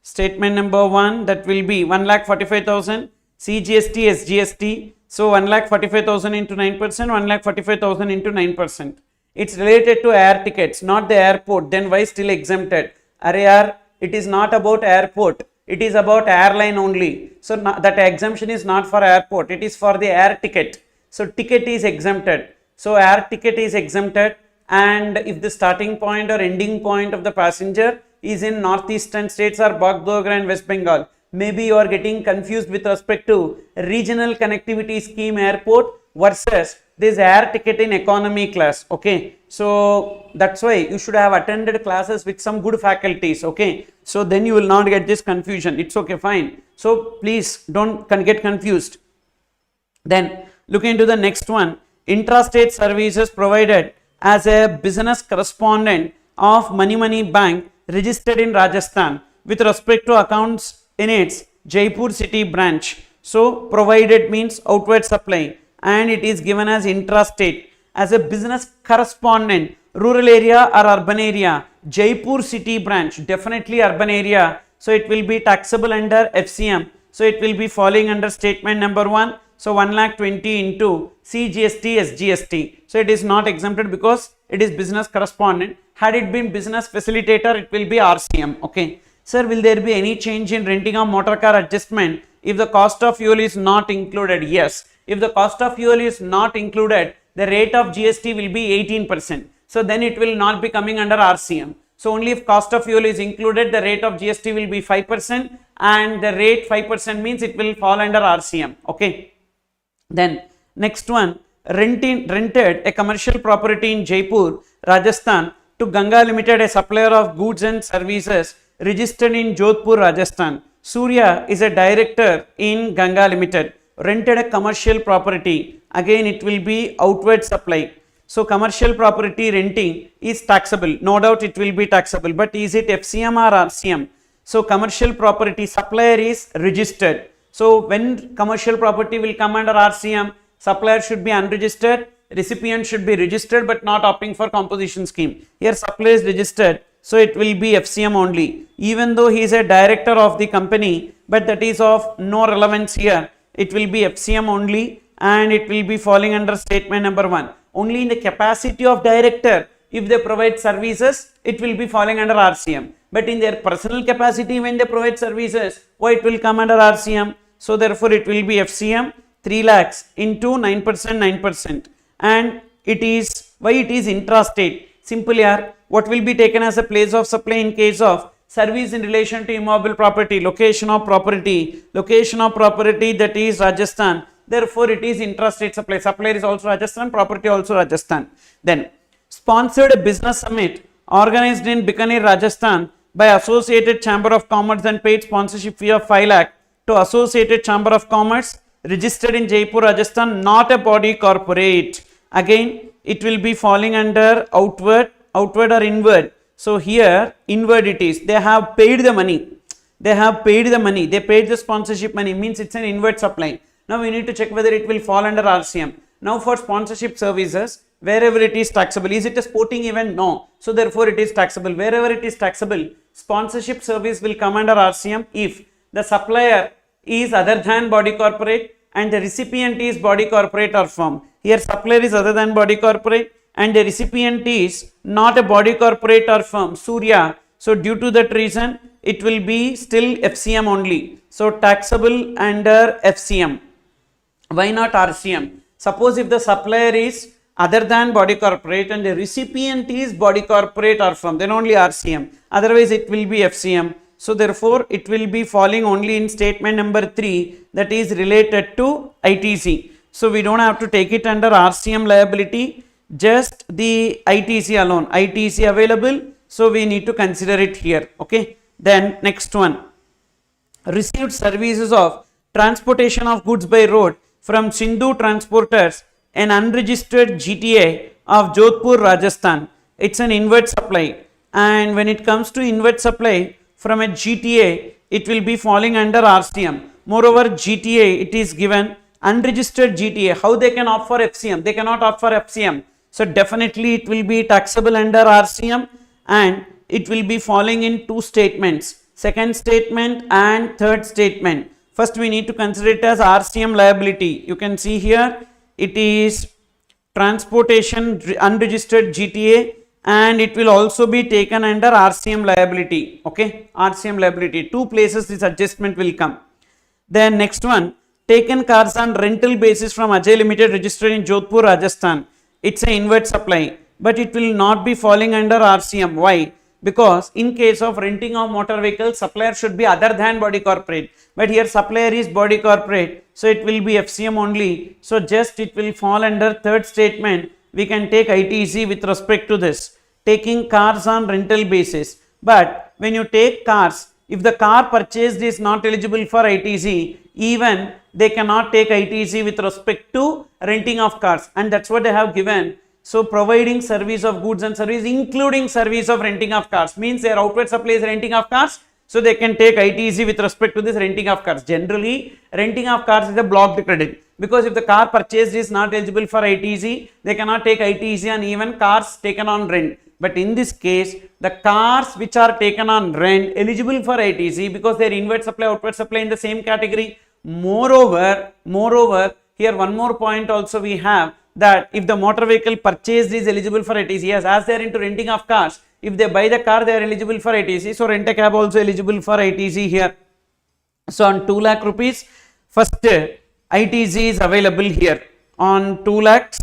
statement number 1, that will be 1,45,000 CGST SGST. So 1,45,000 into 9%, 1,45,000 into 9%. It's related to air tickets, not the airport. Then why still exempted? Array, it is not about airport. It is about airline only. So that exemption is not for airport. It is for the air ticket. So ticket is exempted. So air ticket is exempted. And if the starting point or ending point of the passenger is in northeastern states or Bagdogra and West Bengal, maybe you are getting confused with respect to regional connectivity scheme airport versus this air ticket in economy class. Okay, so that's why you should have attended classes with some good faculties. Okay, so then you will not get this confusion. It's okay, fine. So please don't get confused. Then look into the next one. Intrastate services provided as a business correspondent of Money Bank registered in Rajasthan with respect to accounts in its Jaipur city branch. So provided means outward supply, and it is given as intrastate as a business correspondent, rural area or urban area, Jaipur city branch, definitely urban area. So it will be taxable under FCM. So it will be falling under statement number 1. So 1,20,000 into CGST SGST. So it is not exempted because it is business correspondent. Had it been business facilitator, it will be RCM. Okay. Sir, will there be any change in renting a motor car adjustment if the cost of fuel is not included? Yes. If the cost of fuel is not included, the rate of GST will be 18%. So then it will not be coming under RCM. So only if cost of fuel is included, the rate of GST will be 5%, and the rate 5% means it will fall under RCM. Okay. Then next one, rented a commercial property in Jaipur, Rajasthan to Ganga Limited, a supplier of goods and services registered in Jodhpur, Rajasthan. Surya is a director in Ganga Limited. Rented a commercial property. Again, it will be outward supply. So commercial property renting is taxable. No doubt it will be taxable. But is it FCM or RCM? So commercial property supplier is registered. So when commercial property will come under RCM, supplier should be unregistered, recipient should be registered but not opting for composition scheme. Here supplier is registered, so it will be FCM only. Even though he is a director of the company, but that is of no relevance here. It will be FCM only, and it will be falling under statement number 1. Only in the capacity of director, if they provide services, it will be falling under RCM. But in their personal capacity, when they provide services, why it will come under RCM? So therefore it will be FCM 3 lakhs into 9%, 9%. And it is, why it is intrastate? Simple here, what will be taken as a place of supply in case of service in relation to immobile property, location of property that is Rajasthan. Therefore it is intrastate supply. Supplier is also Rajasthan, property also Rajasthan. Then sponsored a business summit organized in Bikaner, Rajasthan by Associated Chamber of Commerce and paid sponsorship fee of 5 lakh to Associated Chamber of Commerce registered in Jaipur, Rajasthan, not a body corporate. Again, it will be falling under outward or inward. So here inward it is. They have paid the money. They paid the sponsorship money, means it's an inward supply. Now we need to check whether it will fall under RCM. Now for sponsorship services, wherever it is taxable, is it a sporting event? No. So therefore it is taxable. Wherever it is taxable, sponsorship service will come under RCM if the supplier is other than body corporate and the recipient is body corporate or firm. Here supplier is other than body corporate and the recipient is not a body corporate or firm, Surya. So due to that reason, it will be still FCM only. So taxable under FCM. Why not RCM? Suppose if the supplier is other than body corporate and the recipient is body corporate or firm, then only RCM. Otherwise it will be FCM. So therefore it will be falling only in statement number 3, that is related to ITC. So we don't have to take it under RCM liability, just the ITC alone. ITC available, so we need to consider it here. Okay. Then next one, received services of transportation of goods by road from Sindhu Transporters, an unregistered GTA of Jodhpur, Rajasthan. It's an inward supply, and when it comes to inward supply from a GTA, it will be falling under RCM. Moreover, GTA, it is given unregistered GTA. How they can opt for FCM? They cannot opt for FCM. So definitely it will be taxable under RCM, and it will be falling in two statements, second statement and third statement. First we need to consider it as RCM liability. You can see here it is transportation unregistered GTA, and it will also be taken under RCM liability. Okay, RCM liability, two places this adjustment will come. Then next one, taken cars on rental basis from Ajay Limited registered in Jodhpur, Rajasthan. It's an inward supply, but it will not be falling under RCM. Why? Because in case of renting of motor vehicles, supplier should be other than body corporate, but here supplier is body corporate, so it will be FCM only. So just it will fall under third statement. We can take ITC with respect to this, taking cars on rental basis. But when you take cars, if the car purchased is not eligible for ITC, even they cannot take ITC with respect to renting of cars, and that's what they have given. So providing service of goods and service including service of renting of cars means their outward supply is renting of cars, so they can take ITC with respect to this renting of cars. Generally renting of cars is a blocked credit, because if the car purchased is not eligible for ITC, they cannot take ITC on even cars taken on rent. But in this case, the cars which are taken on rent eligible for ITC because they are inward supply, outward supply in the same category. Moreover, here one more point also we have, that if the motor vehicle purchased is eligible for ITC, yes, as they are into renting of cars, if they buy the car, they are eligible for ITC. So rent a cab also eligible for ITC here. So on 2 lakh rupees, first ITC is available here. On 2 lakhs,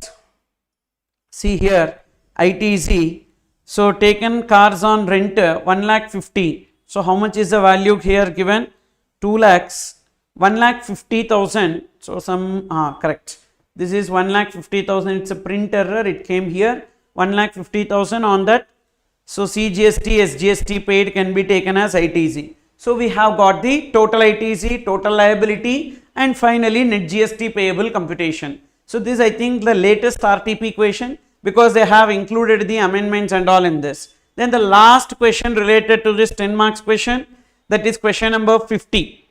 see here ITC. So taken cars on rent 1 lakh 50. So how much is the value here given? 2 lakhs 1 lakh 50,000. So some correct. This is 1 lakh 50,000. It's a print error. It came here 1 lakh 50,000 on that. So CGST, SGST paid can be taken as ITC. So we have got the total ITC, total liability, and finally net GST payable computation. So this I think the latest RTP question, because they have included the amendments and all in this. Then the last question related to this 10 marks question, that is question number 50.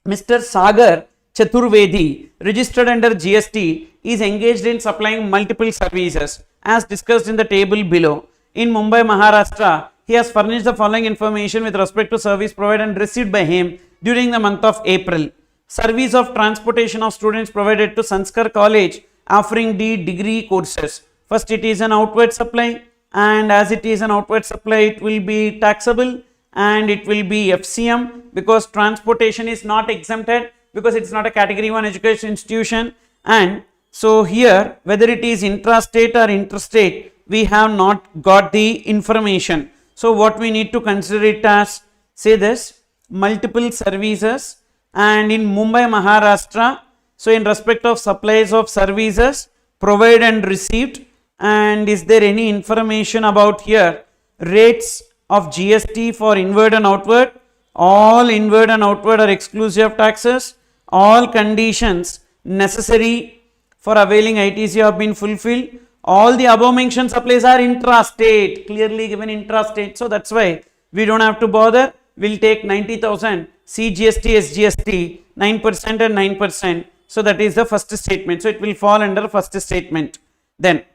Mr. Sagar Chaturvedi, registered under GST, is engaged in supplying multiple services as discussed in the table below. In Mumbai, Maharashtra, he has furnished the following information with respect to service provided and received by him during the month of April. Service of transportation of students provided to Sanskar College offering the degree courses. First, it is an outward supply, and as it is an outward supply, it will be taxable and it will be FCM, because transportation is not exempted because it is not a category 1 education institution. And so here, whether it is intrastate or interstate, we have not got the information. So what we need to consider it as, say this, multiple services, and in Mumbai, Maharashtra, so in respect of supplies of services provided and received, and is there any information about here rates of GST for inward and outward? All inward and outward are exclusive of taxes. All conditions necessary for availing ITC have been fulfilled. All the above mentioned supplies are intrastate, clearly given intrastate. So that's why we don't have to bother. We'll take 90,000 CGST, SGST, 9% and 9%. So that is the first statement. So it will fall under first statement. Then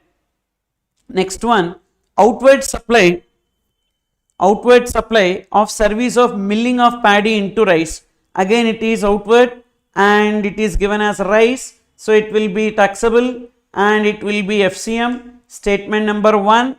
next one, outward supply of service of milling of paddy into rice. Again it is outward and it is given as rice. So it will be taxable and it will be FCM, statement number 1,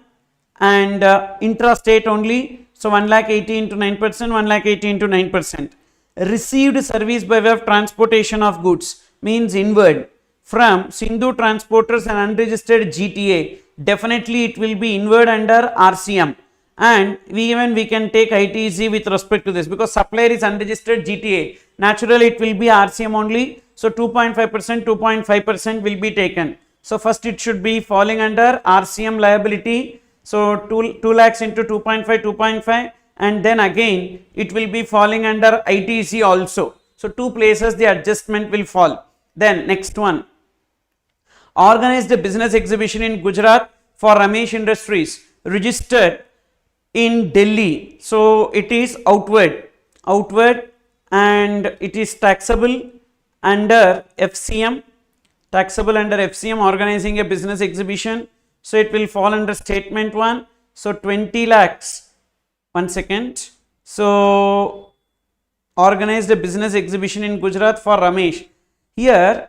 and intrastate only. So 1 lakh 80 into 9%, 1 lakh 80 into 9%. Received service by way of transportation of goods means inward from Sindhu transporters and unregistered GTA. Definitely it will be inward under RCM, and we can take ITC with respect to this because supplier is unregistered GTA. Naturally it will be RCM only. So 2.5%, 2.5% will be taken. So first it should be falling under RCM liability. So 2 lakhs into 2.5, 2.5, and then again it will be falling under ITC also. So two places the adjustment will fall. Then next one, organized a business exhibition in Gujarat for Ramesh Industries, registered in Delhi. So it is outward, and it is taxable under FCM, organizing a business exhibition. So it will fall under statement 1. So 20 lakhs one second. So organized a business exhibition in Gujarat for Ramesh. Here,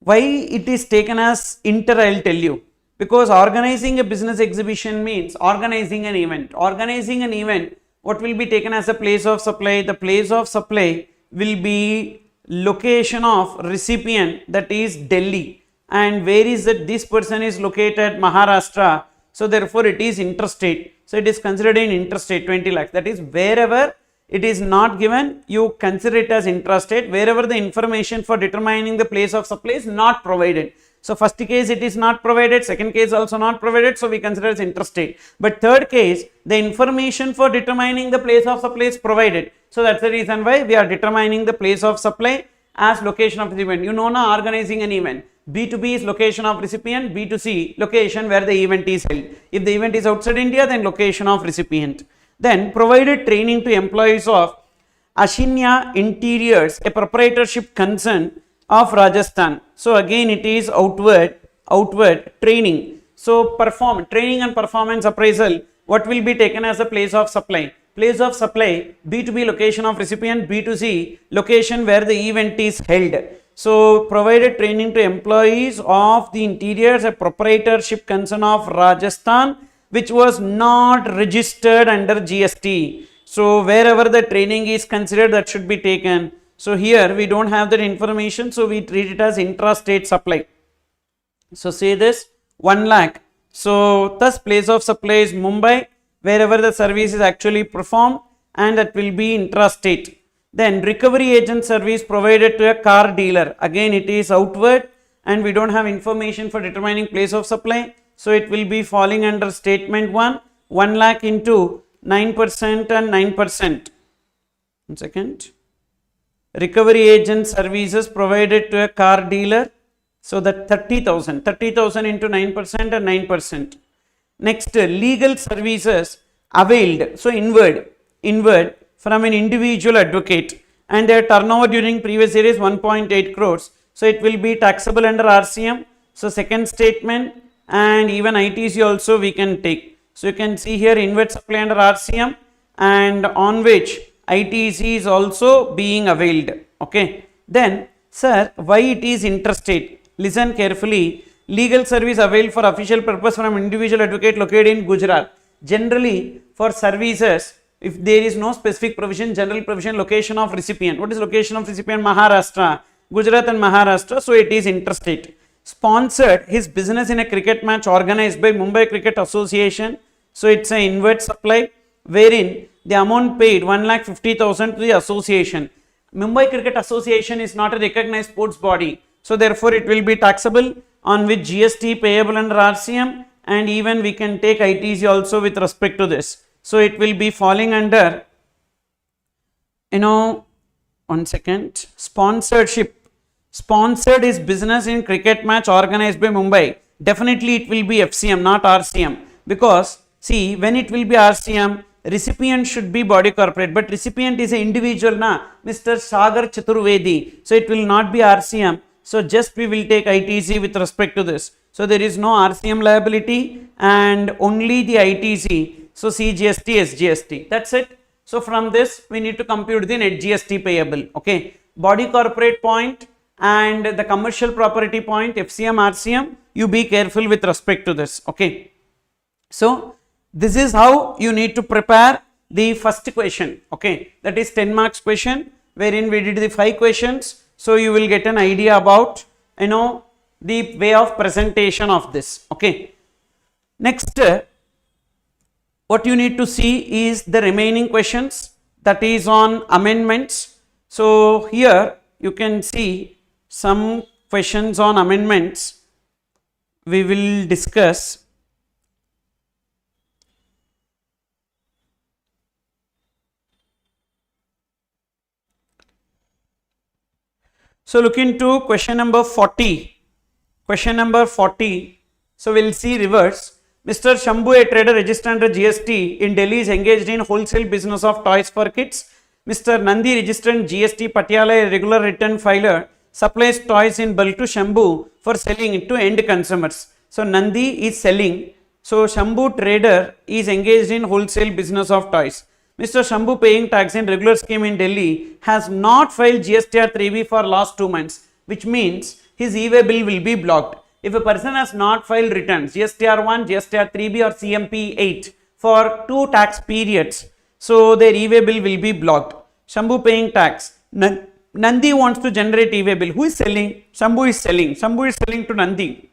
why it is taken as inter, I will tell you. Because organizing a business exhibition means organizing an event. Organizing an event, what will be taken as a place of supply? The place of supply will be location of recipient, that is Delhi. And where is that this person is located? Maharashtra. So therefore it is interstate. So it is considered in interstate 20 lakhs. That is wherever it is not given, you consider it as intrastate. Wherever the information for determining the place of supply is not provided. So first case it is not provided, second case also not provided, so we consider as interstate. But third case, the information for determining the place of supply is provided. So that's the reason why we are determining the place of supply as location of the event. You know now, organizing an event. B2B is location of recipient, B2C location where the event is held. If the event is outside India, then location of recipient. Then provided training to employees of Ashinya Interiors, a proprietorship concern of Rajasthan. So again it is outward training. So training and performance appraisal, what will be taken as a place of supply? Place of supply, B2B location of recipient, B2C location where the event is held. So provided training to employees of the interiors, a proprietorship concern of Rajasthan, which was not registered under GST. So wherever the training is considered, that should be taken. So here we don't have that information, so we treat it as intrastate supply. So say this 1 lakh. So thus place of supply is Mumbai, wherever the service is actually performed, and that will be intrastate. Then recovery agent service provided to a car dealer. Again it is outward and we don't have information for determining place of supply. So it will be falling under statement 1, 1 lakh into 9% and 9%. 1 second. Recovery agent services provided to a car dealer. So that 30,000 into 9% and 9%. Next, legal services availed. So inward from an individual advocate, and their turnover during previous year is 1.8 crores. So it will be taxable under RCM. So second statement, and even ITC also we can take. So you can see here inward supply under RCM, and on which ITC is also being availed. Okay. Then, sir, why it is interstate? Listen carefully. Legal service availed for official purpose from individual advocate located in Gujarat. Generally, for services, if there is no specific provision, general provision, location of recipient. What is location of recipient? Maharashtra, Gujarat and Maharashtra. So it is interstate. Sponsored his business in a cricket match organized by Mumbai Cricket Association. So it's an inward supply, wherein the amount paid 1,50,000 to the association. Mumbai Cricket Association is not a recognized sports body. So therefore it will be taxable, on which GST payable under RCM, and even we can take ITC also with respect to this. So it will be falling under, 1 second, sponsorship. Sponsored is business in cricket match organized by Mumbai. Definitely it will be FCM, not RCM. Because see, when it will be RCM, recipient should be body corporate, but recipient is an individual, Mr. Sagar Chaturvedi. So it will not be RCM. So just we will take ITC with respect to this. So there is no RCM liability and only the ITC. So CGST, SGST. That's it. So from this we need to compute the net GST payable. Okay. Body corporate point and the commercial property point, FCM, RCM, you be careful with respect to this. Okay. So this is how you need to prepare the first question. Okay. That is 10 marks question, wherein we did the 5 questions. So you will get an idea about, the way of presentation of this. Okay. Next, what you need to see is the remaining questions, that is on amendments. So here you can see some questions on amendments we will discuss. So look into question number 40. Question number 40. So we'll see reverse. Mr. Shambhu, a trader registered under GST in Delhi, is engaged in wholesale business of toys for kids. Mr. Nandi, registered in GST Patiala, a regular return filer, supplies toys in bulk to Shambhu for selling it to end consumers. So Nandi is selling So Shambhu trader is engaged in wholesale business of toys. Mr. Shambhu paying tax in regular scheme in Delhi has not filed GSTR 3B for last 2 months, which means his e-way bill will be blocked. If a person has not filed returns GSTR 1, GSTR 3B or CMP 8 for 2 tax periods, so their e-way bill will be blocked. Shambhu paying tax. Nandi wants to generate e-way bill. Who is selling? Shambhu is selling. Shambhu is selling to Nandi.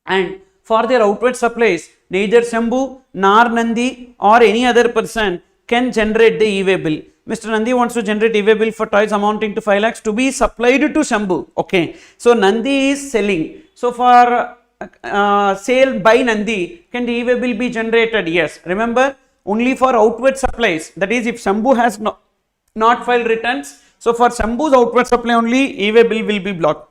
And for their outward supplies, neither Shambhu nor Nandi or any other person can generate the e-way bill. Mr. Nandi wants to generate e-way bill for toys amounting to 5 lakhs to be supplied to Shambhu. Okay. So Nandi is selling. So for sale by Nandi, can the e-way bill be generated? Yes. Remember, only for outward supplies. That is, if Shambhu has not filed returns, so for Shambhu's outward supply only e-way bill will be blocked,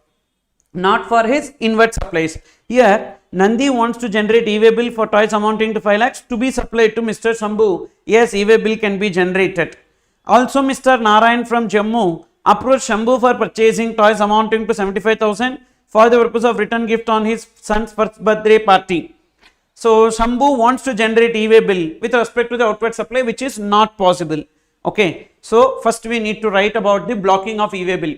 not for his inward supplies. Here Nandi wants to generate e-way bill for toys amounting to 5 lakhs to be supplied to Mr. Shambhu. Yes, e-way bill can be generated. Also, Mr. Narayan from Jammu approached Shambhu for purchasing toys amounting to 75,000 for the purpose of return gift on his son's first birthday party. So Shambhu wants to generate e-way bill with respect to the outward supply, which is not possible. Okay, so first we need to write about the blocking of e-way bill.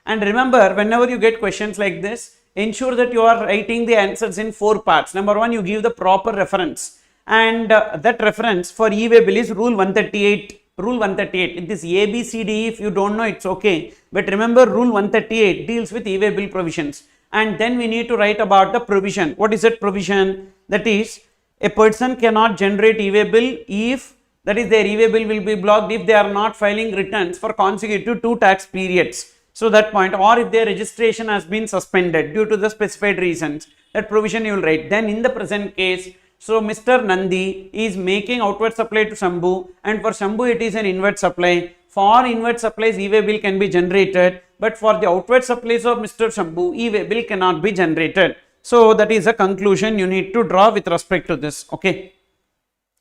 And remember, whenever you get questions like this, ensure that you are writing the answers in 4 parts. Number 1, you give the proper reference, and that reference for e-way bill is rule 138. Rule 138. It is A, B, C, D. If you don't know, it's okay. But remember, rule 138 deals with e-way bill provisions. And then we need to write about the provision. What is that provision? That is, a person cannot generate e-way bill if, that is, their e-way bill will be blocked if they are not filing returns for consecutive 2 tax periods. So that point, or if their registration has been suspended due to the specified reasons, that provision you will write. Then in the present case, so Mr. Nandi is making outward supply to Shambhu, and for Shambhu it is an inward supply. For inward supplies, e-way bill can be generated, but for the outward supplies of Mr. Shambhu, e-way bill cannot be generated. So that is a conclusion you need to draw with respect to this. Okay.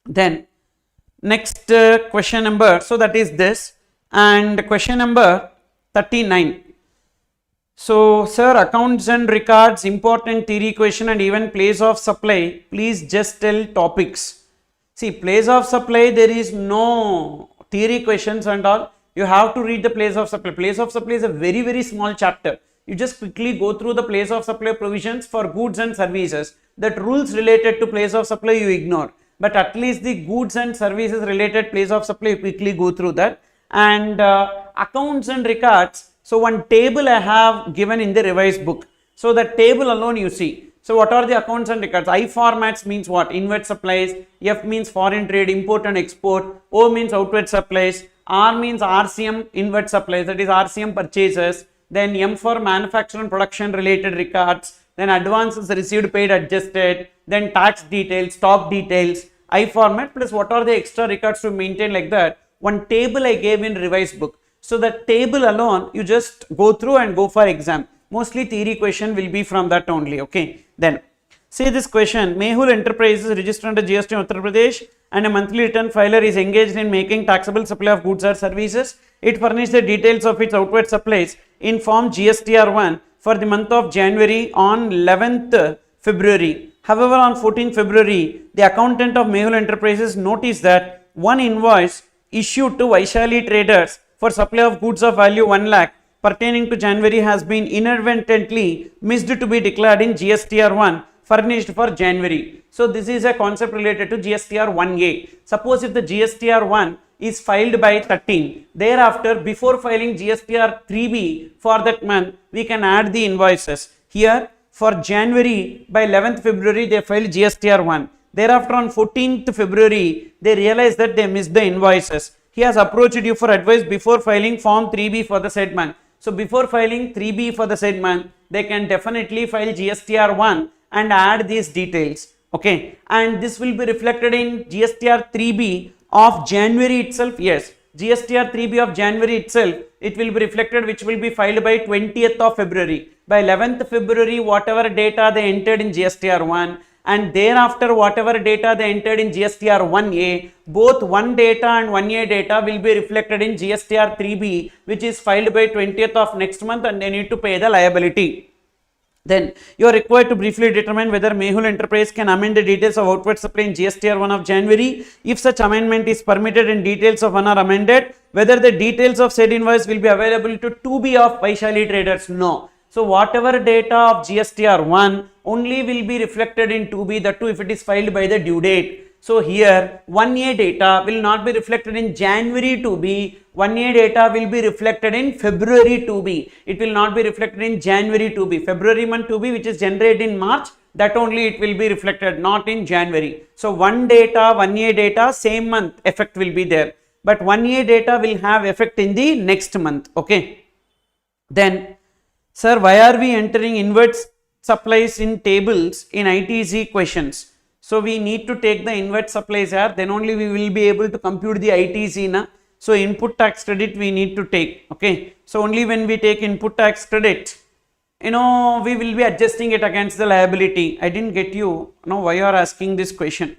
Then next question number, so that is this, and question number 39. So, sir, accounts and records, important theory question and even place of supply. Please just tell topics. See, place of supply, there is no theory questions and all. You have to read the place of supply. Place of supply is a very, very small chapter. You just quickly go through the place of supply provisions for goods and services. That rules related to place of supply you ignore. But at least the goods and services related place of supply, you quickly go through that. And accounts and records, so one table I have given in the revised book. So the table alone you see. So what are the accounts and records? I formats means what? Inward supplies. F means foreign trade, import and export. O means outward supplies. R means RCM, inward supplies, that is RCM purchases. Then M for manufacture and production related records. Then advances received, paid, adjusted. Then tax details, stock details. I format plus what are the extra records to maintain, like that. One table I gave in revised book. So that table alone you just go through and go for exam. Mostly theory question will be from that only. Okay. Then say this question: Mehul Enterprises registered under GST in Uttar Pradesh and a monthly return filer is engaged in making taxable supply of goods or services. It furnished the details of its outward supplies in form GSTR 1 for the month of January on 11th February. However, on 14th February, the accountant of Mehul Enterprises noticed that one invoice issued to Vaishali traders for supply of goods of value 1 lakh pertaining to January has been inadvertently missed to be declared in GSTR 1 furnished for January. So this is a concept related to GSTR 1A. Suppose if the GSTR 1 is filed by 13, thereafter before filing GSTR 3B for that month, we can add the invoices. Here for January, by 11th February they filed GSTR 1. Thereafter on 14th February, they realized that they missed the invoices. He has approached you for advice before filing form 3B for the said month. So before filing 3B for the said month, they can definitely file GSTR 1 and add these details. Okay. And this will be reflected in GSTR 3B of January itself. Yes. GSTR 3B of January itself, it will be reflected, which will be filed by 20th of February. By 11th February, whatever data they entered in GSTR 1, and thereafter whatever data they entered in GSTR 1A, both 1 data and 1A data will be reflected in GSTR 3B, which is filed by 20th of next month, and they need to pay the liability. Then you are required to briefly determine whether Mehul Enterprise can amend the details of outward supply in GSTR 1 of January. If such amendment is permitted and details of 1 are amended, whether the details of said invoice will be available to 2B of Vaishali traders. No. So whatever data of GSTR 1 only will be reflected in 2B, that too if it is filed by the due date. So here 1A data will not be reflected in January 2B, 1A data will be reflected in February 2B. It will not be reflected in January 2B. February month 2B, which is generated in March, that only it will be reflected, not in January. So 1A data, same month effect will be there. But 1A data will have effect in the next month. Okay. Then, sir, why are we entering inward supplies in tables in ITZ questions? So we need to take the inward supplies here, then only we will be able to compute the ITZ. Na? So input tax credit we need to take. Okay. So only when we take input tax credit, we will be adjusting it against the liability. I didn't get you. Why you are asking this question?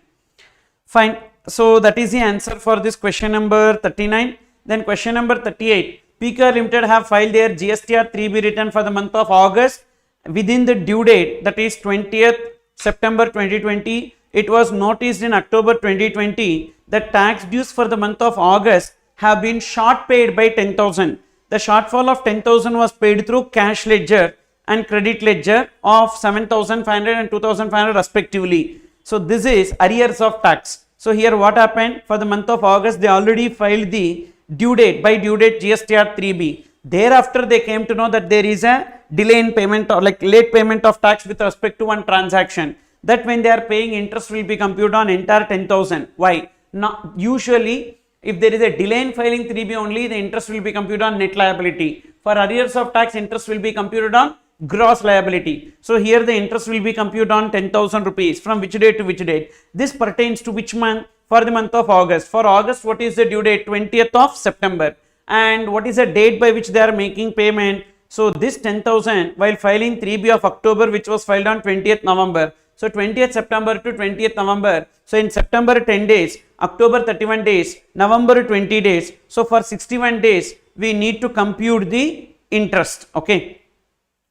Fine. So that is the answer for this question number 39. Then question number 38. PKR Limited have filed their GSTR 3B return for the month of August within the due date, that is 20th September 2020. It was noticed in October 2020 that tax dues for the month of August have been short paid by 10,000. The shortfall of 10,000 was paid through cash ledger and credit ledger of 7,500 and 2,500 respectively. So this is arrears of tax. So here what happened, for the month of August they already filed the due date, by due date GSTR 3B. Thereafter they came to know that there is a delay in payment or like late payment of tax with respect to one transaction, that when they are paying interest will be computed on entire 10,000. Why? Now usually if there is a delay in filing 3B only, the interest will be computed on net liability. For arrears of tax, interest will be computed on gross liability. So here the interest will be computed on 10,000 rupees. From which date to which date? This pertains to which month? For the month of August. For August, what is the due date? 20th of September. And what is the date by which they are making payment? So this 10,000 while filing 3B of October, which was filed on 20th November. So 20th September to 20th November. So in September 10 days, October 31 days, November 20 days. So for 61 days, we need to compute the interest. Okay.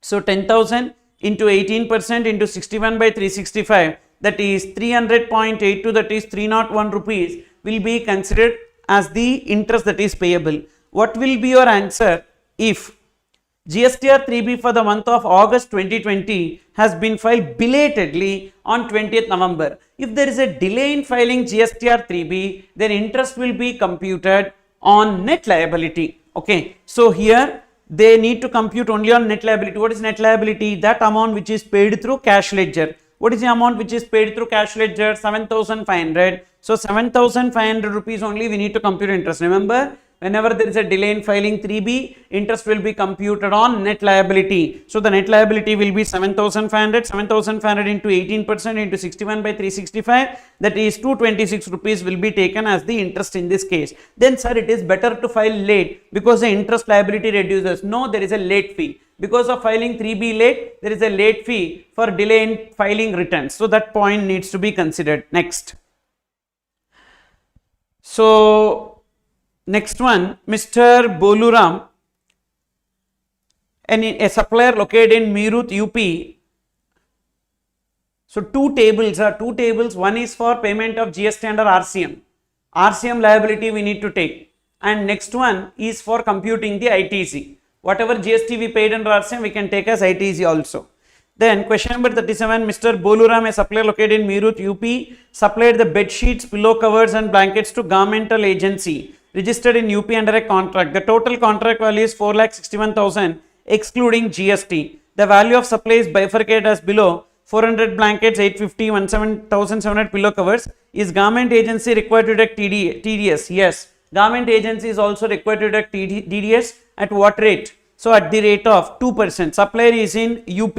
So 10,000 into 18% into 61 by 365, that is 300.82, that is 301 rupees will be considered as the interest that is payable. What will be your answer if GSTR 3B for the month of August 2020 has been filed belatedly on 20th November? If there is a delay in filing GSTR 3B, then interest will be computed on net liability. Okay. So here they need to compute only on net liability. What is net liability? That amount which is paid through cash ledger. What is the amount which is paid through cash ledger? 7,500. So 7,500 rupees only we need to compute interest. Remember, whenever there is a delay in filing 3B, interest will be computed on net liability. So the net liability will be 7,500. 7,500 into 18% into 61 by 365, that is 226 rupees will be taken as the interest in this case. Then sir, it is better to file late because the interest liability reduces. No, there is a late fee. Because of filing 3B late, there is a late fee for delay in filing returns. So that point needs to be considered. Next. So next one, Mr. Boluram, a supplier located in Meerut, UP. So two tables. One is for payment of GST under RCM. RCM liability we need to take. And next one is for computing the ITC. Whatever GST we paid under RCM, we can take as ITC also. Then question number 37, Mr. Boluram, a supplier located in Meerut, UP, supplied the bed sheets, pillow covers and blankets to governmental agency registered in UP under a contract. The total contract value is 4,61,000 excluding GST. The value of supply is bifurcated as below: 400 blankets, 850, 17,700 pillow covers. Is government agency required to deduct TDS? Yes. Government agency is also required to deduct TDS. At what rate? So at the rate of 2%. Supplier is in UP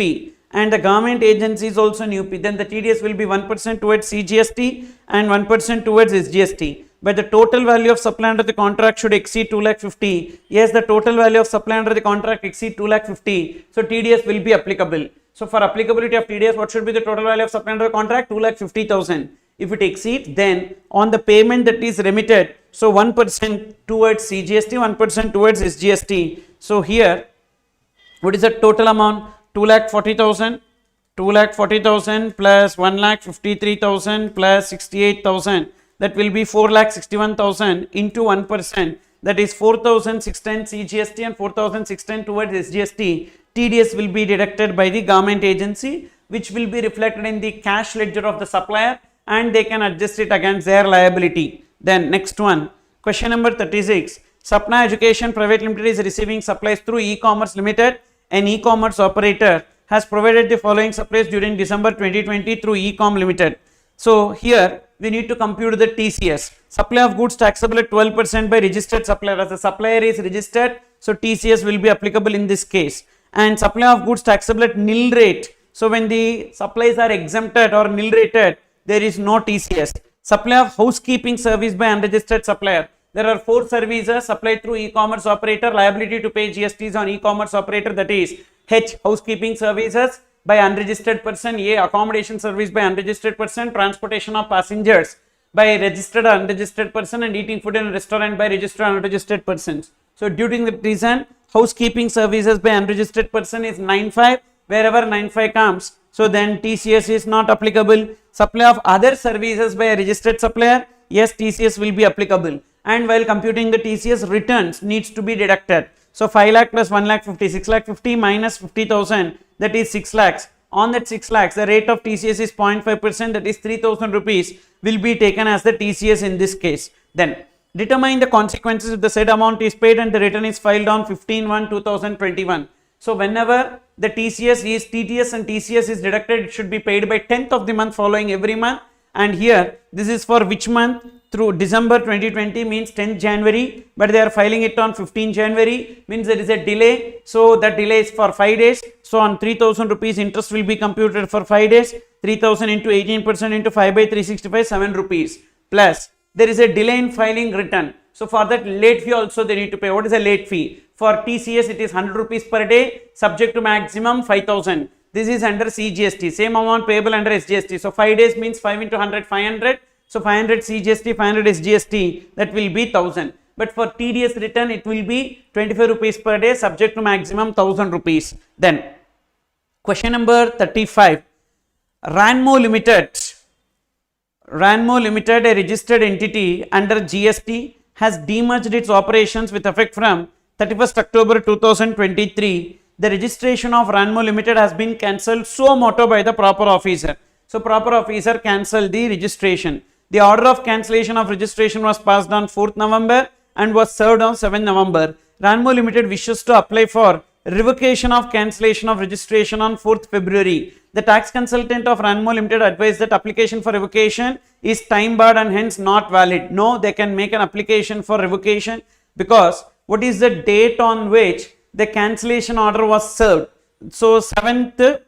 and the government agency is also in UP. Then the TDS will be 1% towards CGST and 1% towards SGST. But the total value of supply under the contract should exceed 2,50,000. Yes, the total value of supply under the contract exceed 2,50,000. So TDS will be applicable. So for applicability of TDS, what should be the total value of supply under the contract? 2,50,000. If it exceeds, then on the payment that is remitted, so 1% towards CGST, 1% towards SGST. So here, what is the total amount? 2,40,000, 2,40,000 plus 1,53,000 plus 68,000, that will be 4,61,000 into 1%, that is 4,610 CGST and 4,610 towards SGST. TDS will be deducted by the government agency, which will be reflected in the cash ledger of the supplier, and they can adjust it against their liability. Then next one, question number 36. Sapna Education Private Limited is receiving supplies through e-commerce limited. An e-commerce operator has provided the following supplies during December 2020 through e-com limited. So here we need to compute the TCS. Supply of goods taxable at 12% by registered supplier. As the supplier is registered, so TCS will be applicable in this case. And supply of goods taxable at nil rate. So when the supplies are exempted or nil rated, there is no TCS. Supply of housekeeping service by unregistered supplier. There are 4 services supplied through e-commerce operator. Liability to pay GSTs on e-commerce operator, that is H. Housekeeping services by unregistered person. A. Accommodation service by unregistered person. Transportation of passengers by registered or unregistered person, and eating food in a restaurant by registered or unregistered persons. So due to the reason, housekeeping services by unregistered person is 9.5. Wherever 9.5 comes, so then TCS is not applicable. Supply of other services by a registered supplier, yes, TCS will be applicable. And while computing the TCS, returns needs to be deducted. So 5 lakh plus 1 lakh 50, 6 lakh 50 minus 50,000, that is 6 lakhs. On that 6 lakhs, the rate of TCS is 0.5%, that is 3,000 rupees will be taken as the TCS in this case. Then determine the consequences if the said amount is paid and the return is filed on 15/1/2021. So whenever the TTS and TCS is deducted, it should be paid by 10th of the month following every month. And here, this is for which month? Through December 2020 means 10th January, but they are filing it on 15 January, means there is a delay. So that delay is for 5 days. So on 3,000 rupees, interest will be computed for 5 days. 3,000 into 18% into 5 by 365, 7 rupees. Plus, there is a delay in filing return. So for that, late fee also they need to pay. What is a late fee? For TCS, it is 100 rupees per day, subject to maximum 5,000. This is under CGST. Same amount payable under SGST. So 5 days means 5 into 100, 500. So 500 CGST, 500 SGST, that will be 1,000. But for TDS return, it will be 25 rupees per day, subject to maximum 1,000 rupees. Then, question number 35. Ranmo Limited, a registered entity under GST, has demerged its operations with effect from 31st October 2023. The registration of Ranmo Limited has been cancelled suo motu by the proper officer. So proper officer cancelled the registration. The order of cancellation of registration was passed on 4th November and was served on 7th November. Ranmo Limited wishes to apply for revocation of cancellation of registration on 4th February. The tax consultant of Ranmo Limited advised that application for revocation is time barred and hence not valid. No, they can make an application for revocation because what is the date on which the cancellation order was served? So 7th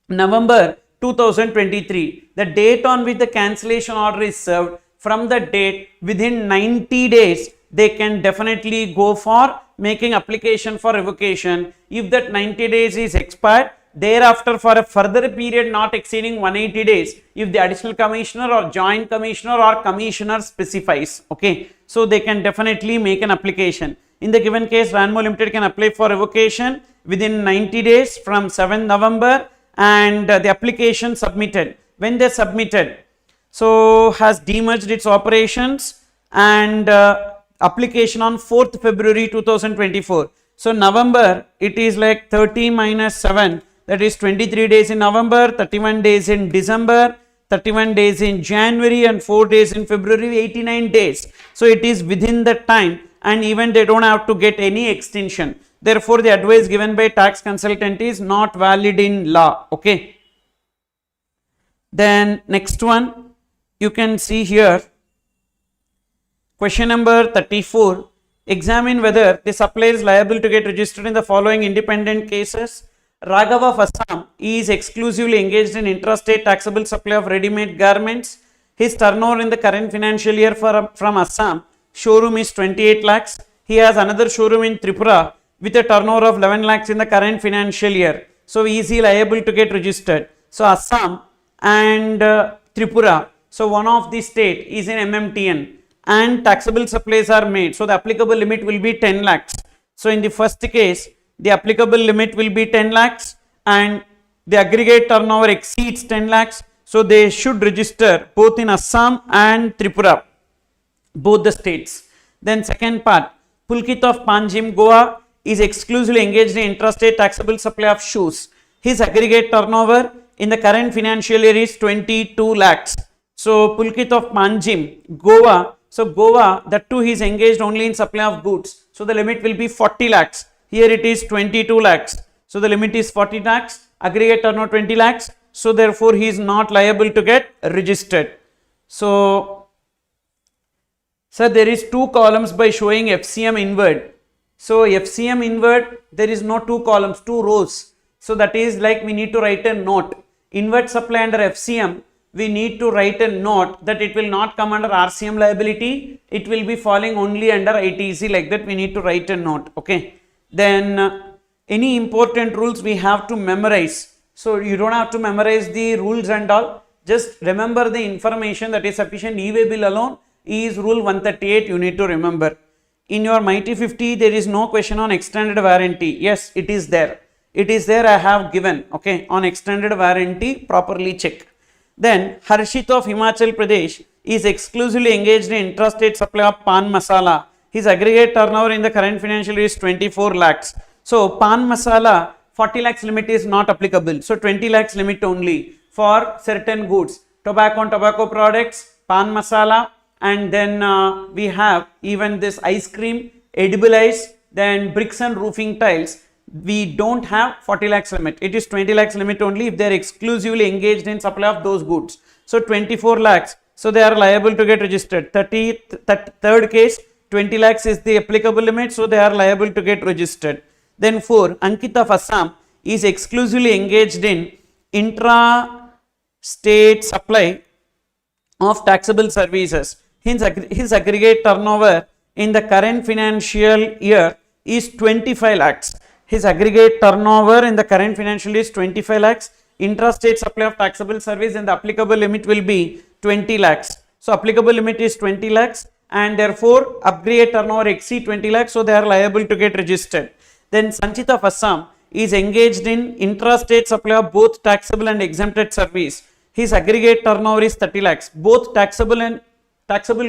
November 2023. The date on which the cancellation order is served, from the date within 90 days, they can definitely go for making application for revocation. If that 90 days is expired, thereafter for a further period not exceeding 180 days, if the additional commissioner or joint commissioner or commissioner specifies, okay, so they can definitely make an application. In the given case, Ranmo Limited can apply for revocation within 90 days from 7th November and the application submitted. When they submitted, so has demerged its operations and application on 4th February 2024. So November, it is like 30 minus 7, that is 23 days in November, 31 days in December, 31 days in January and 4 days in February, 89 days. So it is within that time and even they don't have to get any extension. Therefore, the advice given by tax consultant is not valid in law. Okay. Then next one, you can see here, question number 34. Examine whether the supplier is liable to get registered in the following independent cases. Raghav of Assam is exclusively engaged in intrastate taxable supply of ready-made garments. His turnover in the current financial year from Assam showroom is 28 lakhs. He has another showroom in Tripura with a turnover of 11 lakhs in the current financial year. So he is liable to get registered. So Assam and Tripura. So one of the state is in MMTN and taxable supplies are made. So the applicable limit will be 10 lakhs. So in the first case, the applicable limit will be 10 lakhs and the aggregate turnover exceeds 10 lakhs, so they should register both in Assam and Tripura, both the states. Then second part, Pulkit of Panjim, Goa, is exclusively engaged in intrastate taxable supply of shoes. His aggregate turnover in the current financial year is 22 lakhs. So Pulkit of Panjim, Goa, so Goa, that too he is engaged only in supply of goods. So the limit will be 40 lakhs. Here it is 22 lakhs. So the limit is 40 lakhs, aggregate turnover 20 lakhs. So therefore he is not liable to get registered. So, sir, there is two columns by showing FCM inward. So FCM inward, there is no two columns, two rows. So that is like we need to write a note. Inward supply under FCM, we need to write a note that it will not come under RCM liability. It will be falling only under ITC, like that we need to write a note. Okay. Then any important rules we have to memorize. So you don't have to memorize the rules and all. Just remember the information that is sufficient. E-way bill alone is rule 138 you need to remember. In your Mighty 50 there is no question on extended warranty. Yes, it is there. It is there, I have given. Okay, on extended warranty properly check. Then Harshit of Himachal Pradesh is exclusively engaged in intrastate supply of pan masala. His aggregate turnover in the current financial year is 24 lakhs. So pan masala 40 lakhs limit is not applicable. So 20 lakhs limit only for certain goods. Tobacco and tobacco products, pan masala, and then we have even this ice cream, edible ice, then bricks and roofing tiles. We don't have 40 lakhs limit. It is 20 lakhs limit only if they are exclusively engaged in supply of those goods. So 24 lakhs. So they are liable to get registered. Third case, 20 lakhs is the applicable limit. So they are liable to get registered. Then 4, Ankit of Assam is exclusively engaged in intra-state supply of taxable services. His aggregate turnover in the current financial year is 25 lakhs. His aggregate turnover in the current financial year is 25 lakhs. Intrastate supply of taxable service and the applicable limit will be 20 lakhs. So applicable limit is 20 lakhs and therefore aggregate turnover exceed 20 lakhs. So they are liable to get registered. Then Sanchit of Assam is engaged in intrastate supply of both taxable and exempted service. His aggregate turnover is 30 lakhs. Both taxable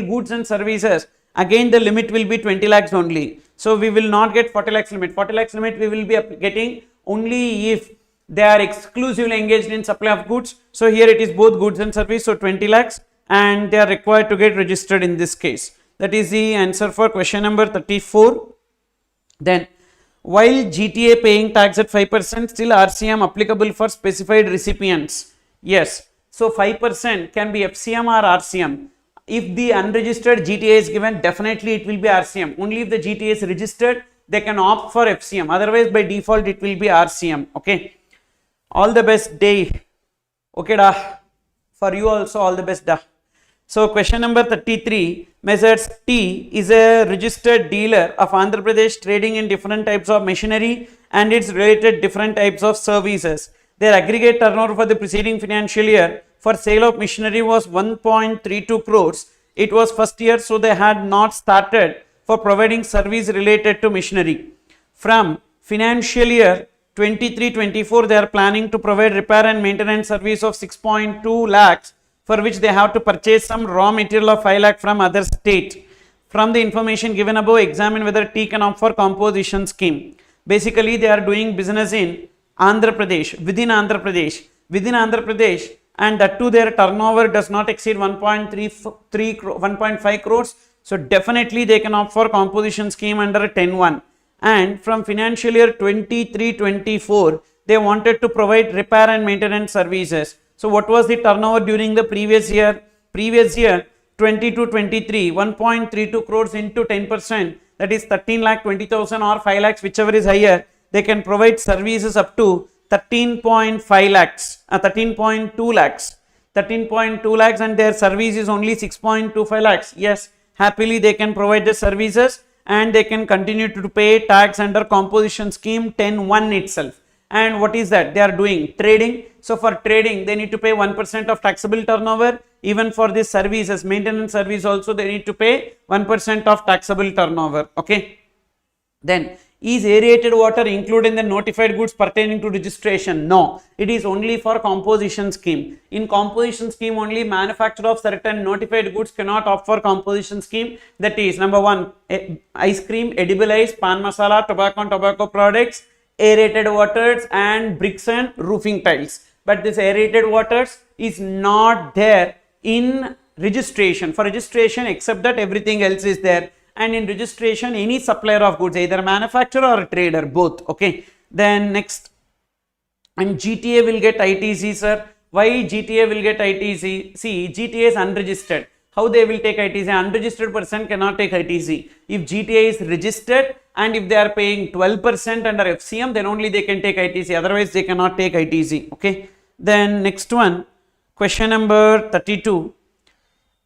goods and services, again the limit will be 20 lakhs only. So we will not get 40 lakhs limit. 40 lakhs limit we will be getting only if they are exclusively engaged in supply of goods. So here it is both goods and service. So 20 lakhs and they are required to get registered in this case. That is the answer for question number 34. Then while GTA paying tax at 5%, still RCM applicable for specified recipients. Yes. So 5% can be FCM or RCM. If the unregistered GTA is given, definitely it will be RCM. Only if the GTA is registered, they can opt for FCM. Otherwise, by default, it will be RCM. Okay. All the best day. Okay, da. For you also, all the best, da. So, question number 33. Measures T is a registered dealer of Andhra Pradesh trading in different types of machinery and its related different types of services. Their aggregate turnover for the preceding financial year for sale of machinery was 1.32 crores. It was first year, so they had not started for providing service related to machinery. From financial year 23-24, they are planning to provide repair and maintenance service of 6.2 lakhs, for which they have to purchase some raw material of 5 lakh from other state. From the information given above, examine whether T can opt for composition scheme. Basically, they are doing business in Andhra Pradesh, within Andhra Pradesh, and that too their turnover does not exceed 1.5 crores. So definitely they can opt for composition scheme under 10.1. And from financial year 23-24, they wanted to provide repair and maintenance services. So what was the turnover during the previous year? 22-23, 1.32 crores into 10%, that is 13,20,000 or 5 lakhs, whichever is higher. They can provide services up to 13.5 lakhs, 13.2 lakhs, 13.2 lakhs, and their service is only 6.25 lakhs. Yes, happily they can provide the services and they can continue to pay tax under composition scheme 10.1 itself. And what is that? They are doing trading. So for trading, they need to pay 1% of taxable turnover. Even for this services, maintenance service also, they need to pay 1% of taxable turnover. Okay. Then Is aerated water included in the notified goods pertaining to registration? No, it is only for composition scheme. In composition scheme only, manufacturer of certain notified goods cannot opt for composition scheme. That is number 1, ice cream, edible ice, pan masala, tobacco and tobacco products, aerated waters and bricks and roofing tiles. But this aerated waters is not there in registration. For registration, except that everything else is there. And in registration, any supplier of goods, either manufacturer or trader, both. Okay. Then next, and GTA will get ITC, sir. Why GTA will get ITC? See, GTA is unregistered. How they will take ITC? Unregistered person cannot take ITC. If GTA is registered and if they are paying 12% under FCM, then only they can take ITC. Otherwise, they cannot take ITC. Okay. Then next one, question number 32.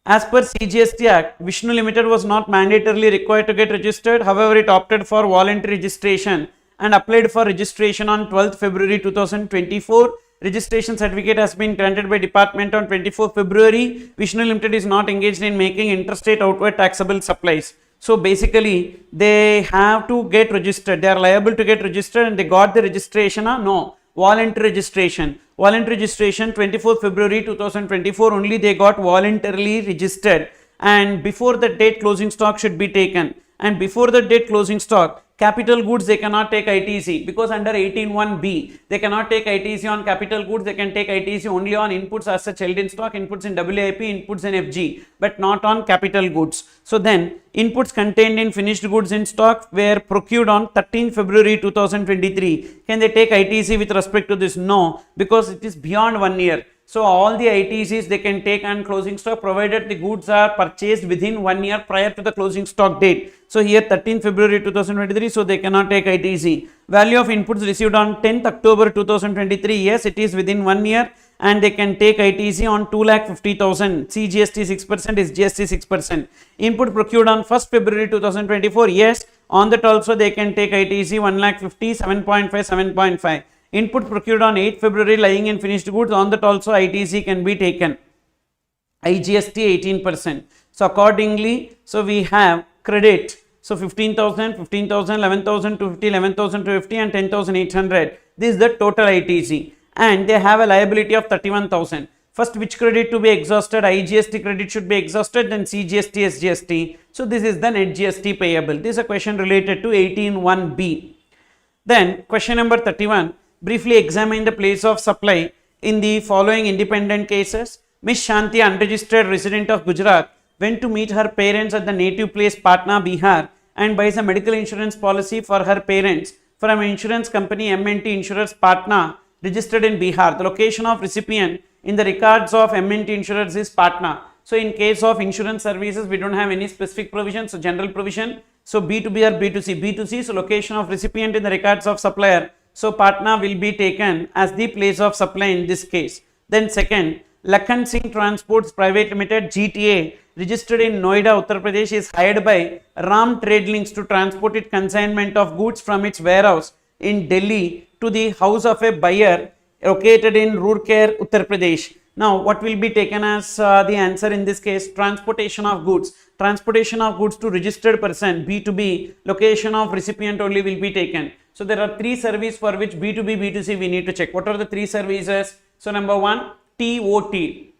As per CGST Act, Vishnu Limited was not mandatorily required to get registered. However, it opted for voluntary registration and applied for registration on 12th February 2024. Registration certificate has been granted by department on 24th February. Vishnu Limited is not engaged in making interstate outward taxable supplies. So basically, they have to get registered. They are liable to get registered and they got the registration. No, voluntary registration. Voluntary registration 24th February 2024 only they got voluntarily registered, and before the date closing stock should be taken, and before the date closing stock, capital goods they cannot take ITC because under 18(1)(b) they cannot take ITC on capital goods. They can take ITC only on inputs as such held in stock, inputs in WIP, inputs in FG, but not on capital goods. So then inputs contained in finished goods in stock were procured on 13th February 2023. Can they take ITC with respect to this? No, because it is beyond 1 year. So all the ITCs they can take on closing stock provided the goods are purchased within 1 year prior to the closing stock date. So here 13th February 2023, so they cannot take ITC. Value of inputs received on 10th October 2023, yes, it is within 1 year and they can take ITC on 2,50,000. See, GST 6% is GST 6%. Input procured on 1st February 2024, yes, on that also they can take ITC 1,50,000, 7.5, 7.5. Input procured on 8th February lying in finished goods, on that also ITC can be taken. IGST 18%. So accordingly, so we have credit. So 15,000, 15,000, 11,250, 11,250 and 10,800. This is the total ITC. And they have a liability of 31,000. First, which credit to be exhausted? IGST credit should be exhausted, then CGST, SGST. So this is the net GST payable. This is a question related to 18(1)(b). Then question number 31. Briefly examine the place of supply in the following independent cases. Miss Shanti, unregistered resident of Gujarat, went to meet her parents at the native place Patna, Bihar, and buys a medical insurance policy for her parents from an insurance company M&T Insurers Patna, registered in Bihar. The location of recipient in the records of M&T Insurers is Patna. So in case of insurance services, we don't have any specific provision, so general provision. So B2B or B2C. B2C, so location of recipient in the records of supplier. So Patna will be taken as the place of supply in this case. Then second, Lakhan Singh Transports Private Limited GTA, registered in Noida, Uttar Pradesh, is hired by Ram Trade Links to transport its consignment of goods from its warehouse in Delhi to the house of a buyer located in Roorkela, Uttar Pradesh. Now, what will be taken as the answer in this case? Transportation of goods. Transportation of goods to registered person, B2B, location of recipient only will be taken. So, there are three services for which B2B, B2C we need to check. What are the three services? So, number 1, TOT,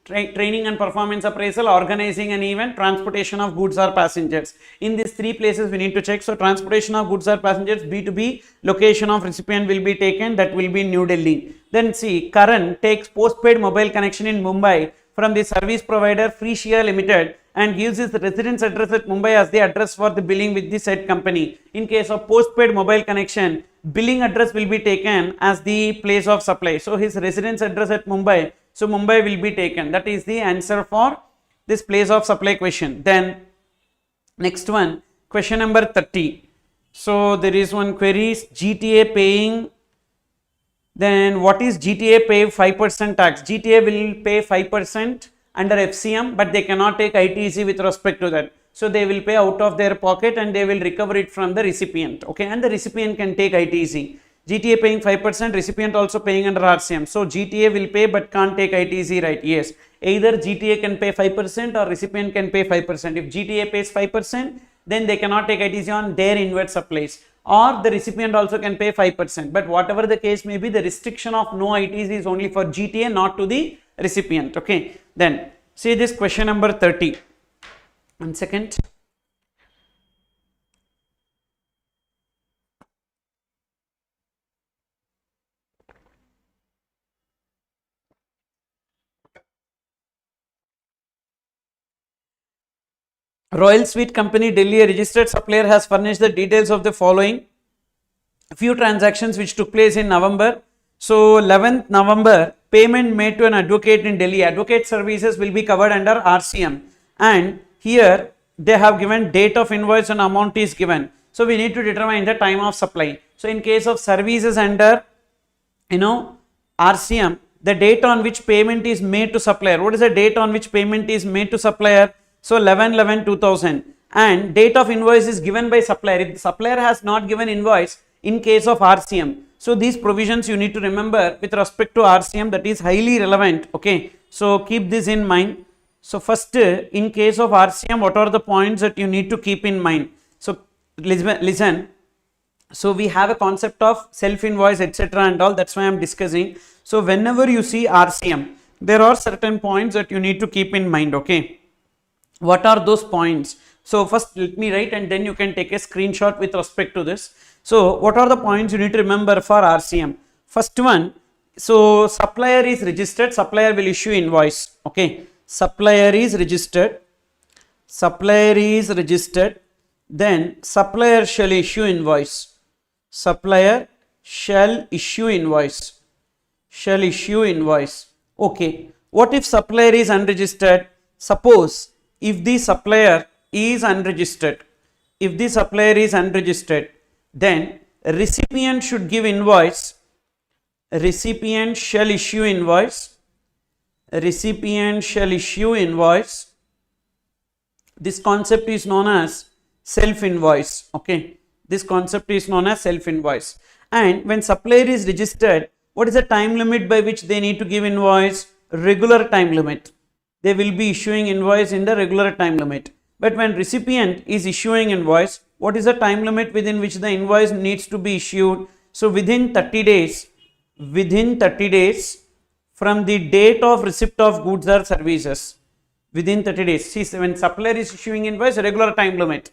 training and performance appraisal, organizing an event, transportation of goods or passengers. In these three places we need to check. So, transportation of goods or passengers, B2B, location of recipient will be taken, that will be New Delhi. Then see, Karan takes postpaid mobile connection in Mumbai from the service provider Freesia Limited and gives his residence address at Mumbai as the address for the billing with the said company. In case of postpaid mobile connection, billing address will be taken as the place of supply. So, his residence address at Mumbai, so Mumbai will be taken. That is the answer for this place of supply question. Then next one, question number 30. So, there is one query, GTA paying. Then what is GTA pay 5% tax? GTA will pay 5% under FCM, but they cannot take ITC with respect to that. So they will pay out of their pocket and they will recover it from the recipient. Okay, and the recipient can take ITC. GTA paying 5%, recipient also paying under RCM. So GTA will pay but can't take ITC, right? Yes. Either GTA can pay 5% or recipient can pay 5%. If GTA pays 5%, then they cannot take ITC on their inward supplies. or the recipient also can pay 5%. But whatever the case may be, the restriction of no ITC is only for GTA, not to the recipient. Okay. Then see this question number 30. 1 second. Royal Sweet Company Delhi, a registered supplier, has furnished the details of the following few transactions which took place in November. So 11th November, payment made to an advocate in Delhi. Advocate services will be covered under RCM, and here they have given date of invoice and amount is given. So we need to determine the time of supply. So in case of services under RCM, the date on which payment is made to supplier. What is the date on which payment is made to supplier? So 11/11/2000, and date of invoice is given by supplier. If the supplier has not given invoice in case of RCM, so these provisions you need to remember with respect to RCM, that is highly relevant. Okay, so keep this in mind. So first, in case of RCM, what are the points that you need to keep in mind? So listen. So we have a concept of self invoice, etc. and all. That's why I am discussing. So whenever you see RCM, there are certain points that you need to keep in mind. Okay. What are those points? So first let me write, and then you can take a screenshot with respect to this. So what are the points you need to remember for RCM? First one, so supplier is registered, supplier will issue invoice. Okay, supplier is registered, then supplier shall issue invoice. Supplier shall issue invoice. Okay, what if supplier is unregistered? Suppose if the supplier is unregistered, then recipient should give invoice. Recipient shall issue invoice. This concept is known as self invoice. Okay, this concept is known as self invoice. And when supplier is registered, what is the time limit by which they need to give invoice? Regular time limit. They will be issuing invoice in the regular time limit. But when recipient is issuing invoice, what is the time limit within which the invoice needs to be issued? So within 30 days from the date of receipt of goods or services. Within 30 days. See, when supplier is issuing invoice, regular time limit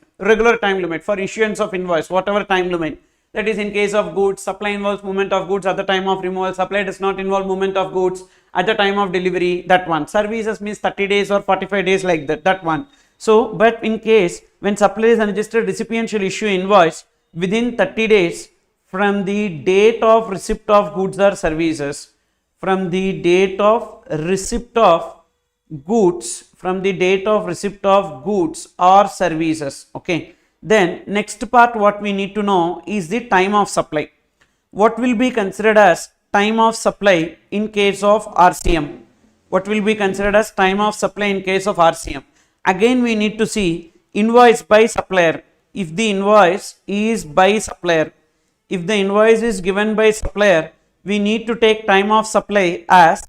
for issuance of invoice, whatever time limit. That is in case of goods, supply involves movement of goods at the time of removal, supply does not involve movement of goods at the time of delivery, that one. Services means 30 days or 45 days, like that one. So, but in case when supplier is unregistered, recipient shall issue invoice within 30 days from the date of receipt of goods or services. From the date of receipt of goods or services. Okay. Then next part what we need to know is the time of supply. What will be considered as time of supply in case of RCM? Again we need to see invoice by supplier. If the invoice is given by supplier, we need to take time of supply as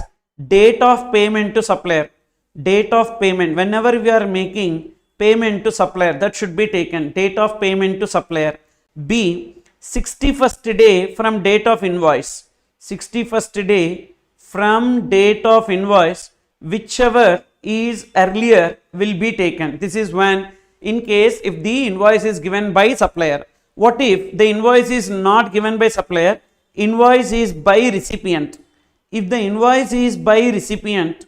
date of payment to supplier. Whenever we are making payment to supplier, that should be taken date of payment to supplier. B, 61st day from date of invoice. 61st day from date of invoice, whichever is earlier will be taken. This is when, in case if the invoice is given by supplier. What if the invoice is not given by supplier? Invoice is by recipient. If the invoice is by recipient,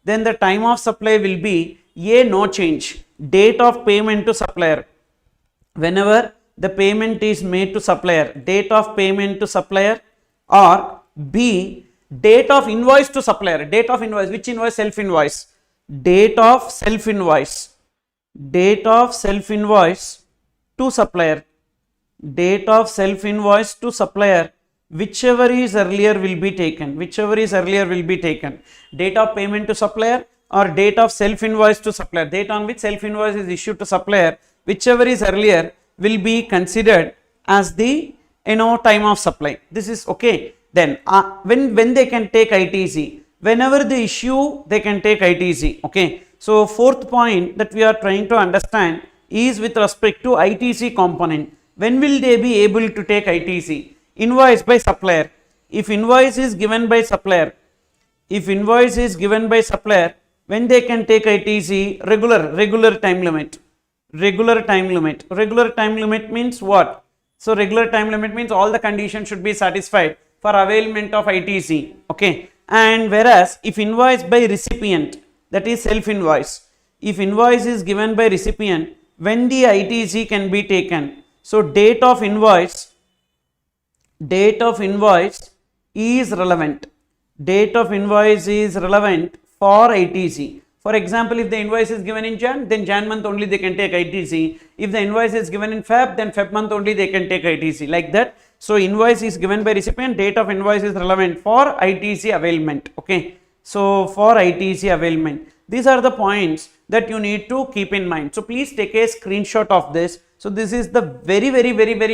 then the time of supply will be A, no change, date of payment to supplier. Whenever the payment is made to supplier, date of payment to supplier, or B, date of invoice to supplier. Date of invoice, which invoice? Self invoice. Date of self invoice to supplier. Date of self invoice to supplier. Whichever is earlier will be taken. Date of payment to supplier or date of self invoice to supplier. Date on which self invoice is issued to supplier, whichever is earlier will be considered as the time of supply. This is okay. Then when they can take ITC, whenever they issue they can take ITC. Okay. So fourth point that we are trying to understand is with respect to ITC component. When will they be able to take ITC? Invoice by supplier. If invoice is given by supplier, when they can take ITC? Regular time limit. Regular time limit means what? So regular time limit means all the conditions should be satisfied for availment of ITC. Okay. And whereas if invoice by recipient, that is self invoice. If invoice is given by recipient, when the ITC can be taken? So date of invoice is relevant. Date of invoice is relevant for ITC. For example, if the invoice is given in Jan, then Jan month only they can take ITC. If the invoice is given in Feb, then Feb month only they can take ITC, like that. So invoice is given by recipient, date of invoice is relevant for ITC availment. Okay. So for ITC availment, these are the points that you need to keep in mind. So please take a screenshot of this. So this is the very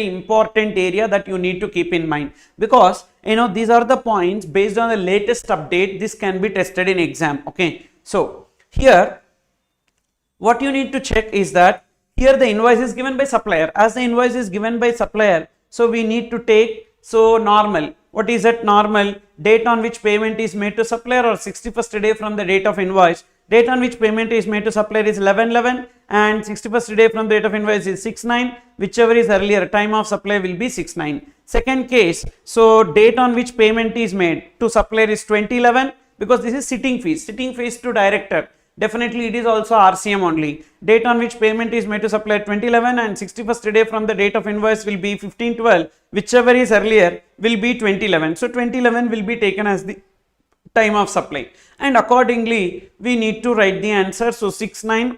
important area that you need to keep in mind, because these are the points based on the latest update. This can be tested in exam. Okay. So here what you need to check is that here the invoice is given by supplier. As the invoice is given by supplier, so we need to take normal. What is that normal? Date on which payment is made to supplier or 61st day from the date of invoice. Date on which payment is made to supplier is 11/11 and 61st day from the date of invoice is 6/9. Whichever is earlier, time of supply will be 6/9. Second case, so date on which payment is made to supplier is 20/11, because this is sitting fees to director. Definitely it is also RCM only. Date on which payment is made to supplier 2011 and 61st day from the date of invoice will be 15/12. Whichever is earlier will be 2011. So 2011 will be taken as the time of supply, and accordingly we need to write the answer. So 6/9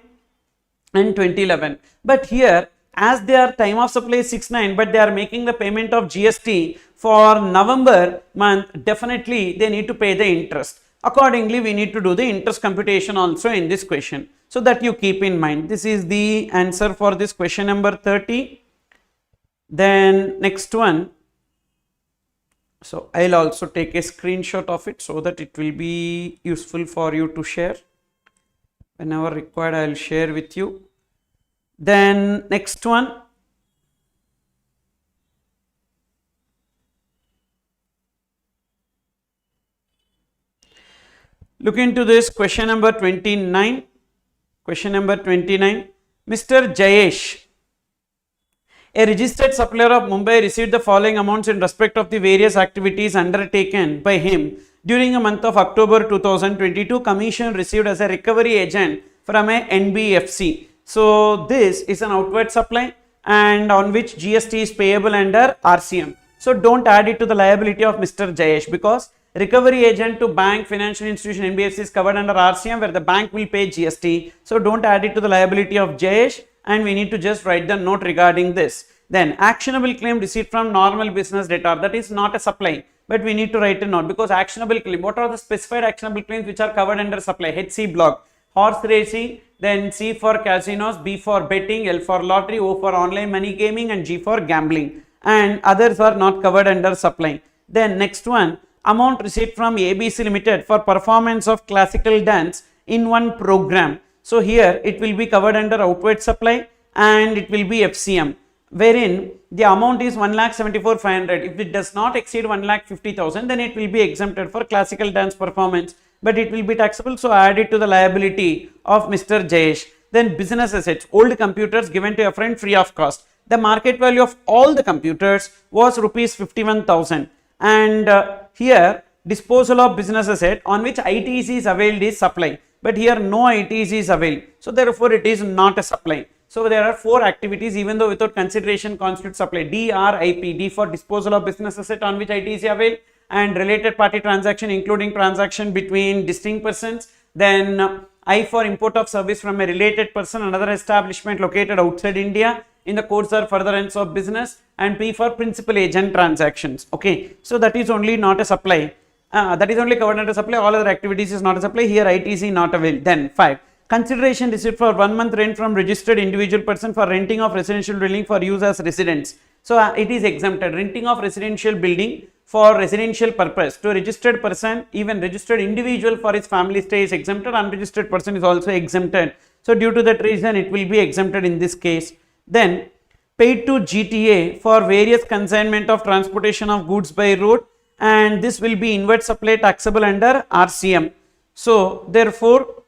and 2011. But here, as their time of supply is 6/9, but they are making the payment of GST for November month, definitely they need to pay the interest. Accordingly, we need to do the interest computation also in this question, so that you keep in mind. This is the answer for this question number 30. Then next one. So I'll also take a screenshot of it so that it will be useful for you to share. Whenever required, I'll share with you. Then next one. Look into this question number 29. Question number 29. Mr. Jayesh, a registered supplier of Mumbai, received the following amounts in respect of the various activities undertaken by him during the month of October 2022. Commission received as a recovery agent from a NBFC. So this is an outward supply and on which GST is payable under RCM. So don't add it to the liability of Mr. Jayesh, because recovery agent to bank, financial institution, NBFC is covered under RCM, where the bank will pay GST. So don't add it to the liability of Jayesh, and we need to just write the note regarding this. Then actionable claim received from normal business debtor, that is not a supply, but we need to write a note, because actionable claim, what are the specified actionable claims which are covered under supply? HC block, horse racing, then C for casinos, B for betting, L for lottery, O for online money gaming, and G for gambling, and others are not covered under supply. Then next one, amount received from ABC Limited for performance of classical dance in one program. So here it will be covered under outward supply and it will be FCM, wherein the amount is 1,74,500. If it does not exceed 1,50,000, then it will be exempted for classical dance performance, but it will be taxable. So add it to the liability of Mr. Jayesh. Then business assets, old computers given to a friend free of cost. The market value of all the computers was rupees 51,000. And here disposal of business asset on which ITC is availed is supply, but here no ITC is availed, so therefore it is not a supply. So there are 4 activities, even though without consideration constitute supply. DRIP, D for disposal of business asset on which ITC availed, and related party transaction including transaction between distinct persons. Then I for import of service from a related person, another establishment located outside India in the course or furtherance of business, and P for principal agent transactions. Okay, so that is only not a supply. That is only covered under supply. All other activities is not a supply. Here ITC not available. Then 5. Consideration received for 1 month rent from registered individual person for renting of residential dwelling for use as residence. So it is exempted. Renting of residential building for residential purpose to a registered person, even registered individual for his family stay is exempted. Unregistered person is also exempted. So due to that reason, it will be exempted in this case. Then paid to GTA for various consignment of transportation of goods by road, and this will be inward supply taxable under RCM. So therefore,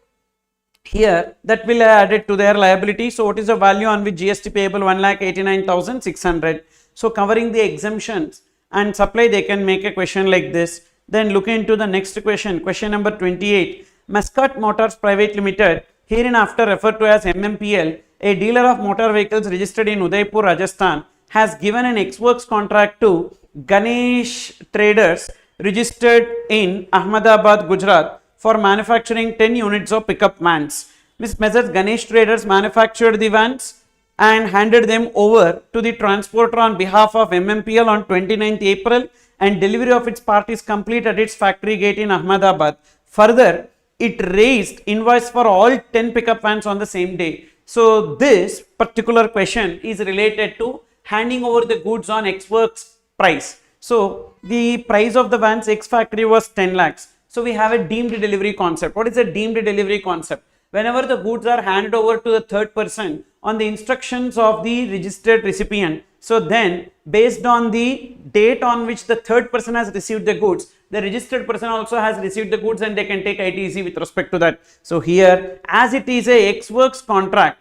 here that will added to their liability. So what is the value on which GST payable? 1,89,600. So covering the exemptions and supply, they can make a question like this. Then look into the next question, question number 28. Muscat Motors Private Limited, hereinafter referred to as MMPL, a dealer of motor vehicles registered in Udaipur, Rajasthan, has given an ex-works contract to Ganesh Traders registered in Ahmedabad, Gujarat, for manufacturing 10 units of pickup vans. Ms. Messrs. Ganesh Traders manufactured the vans and handed them over to the transporter on behalf of MMPL on 29th April, and delivery of its part is complete at its factory gate in Ahmedabad. Further, it raised invoice for all 10 pickup vans on the same day. So this particular question is related to handing over the goods on ex-works price. So the price of the vans ex factory was 10 lakhs. So we have a deemed delivery concept. What is a deemed delivery concept? Whenever the goods are handed over to the third person on the instructions of the registered recipient, so then based on the date on which the third person has received the goods, the registered person also has received the goods, and they can take ITC with respect to that. So here, as it is a ex-works contract,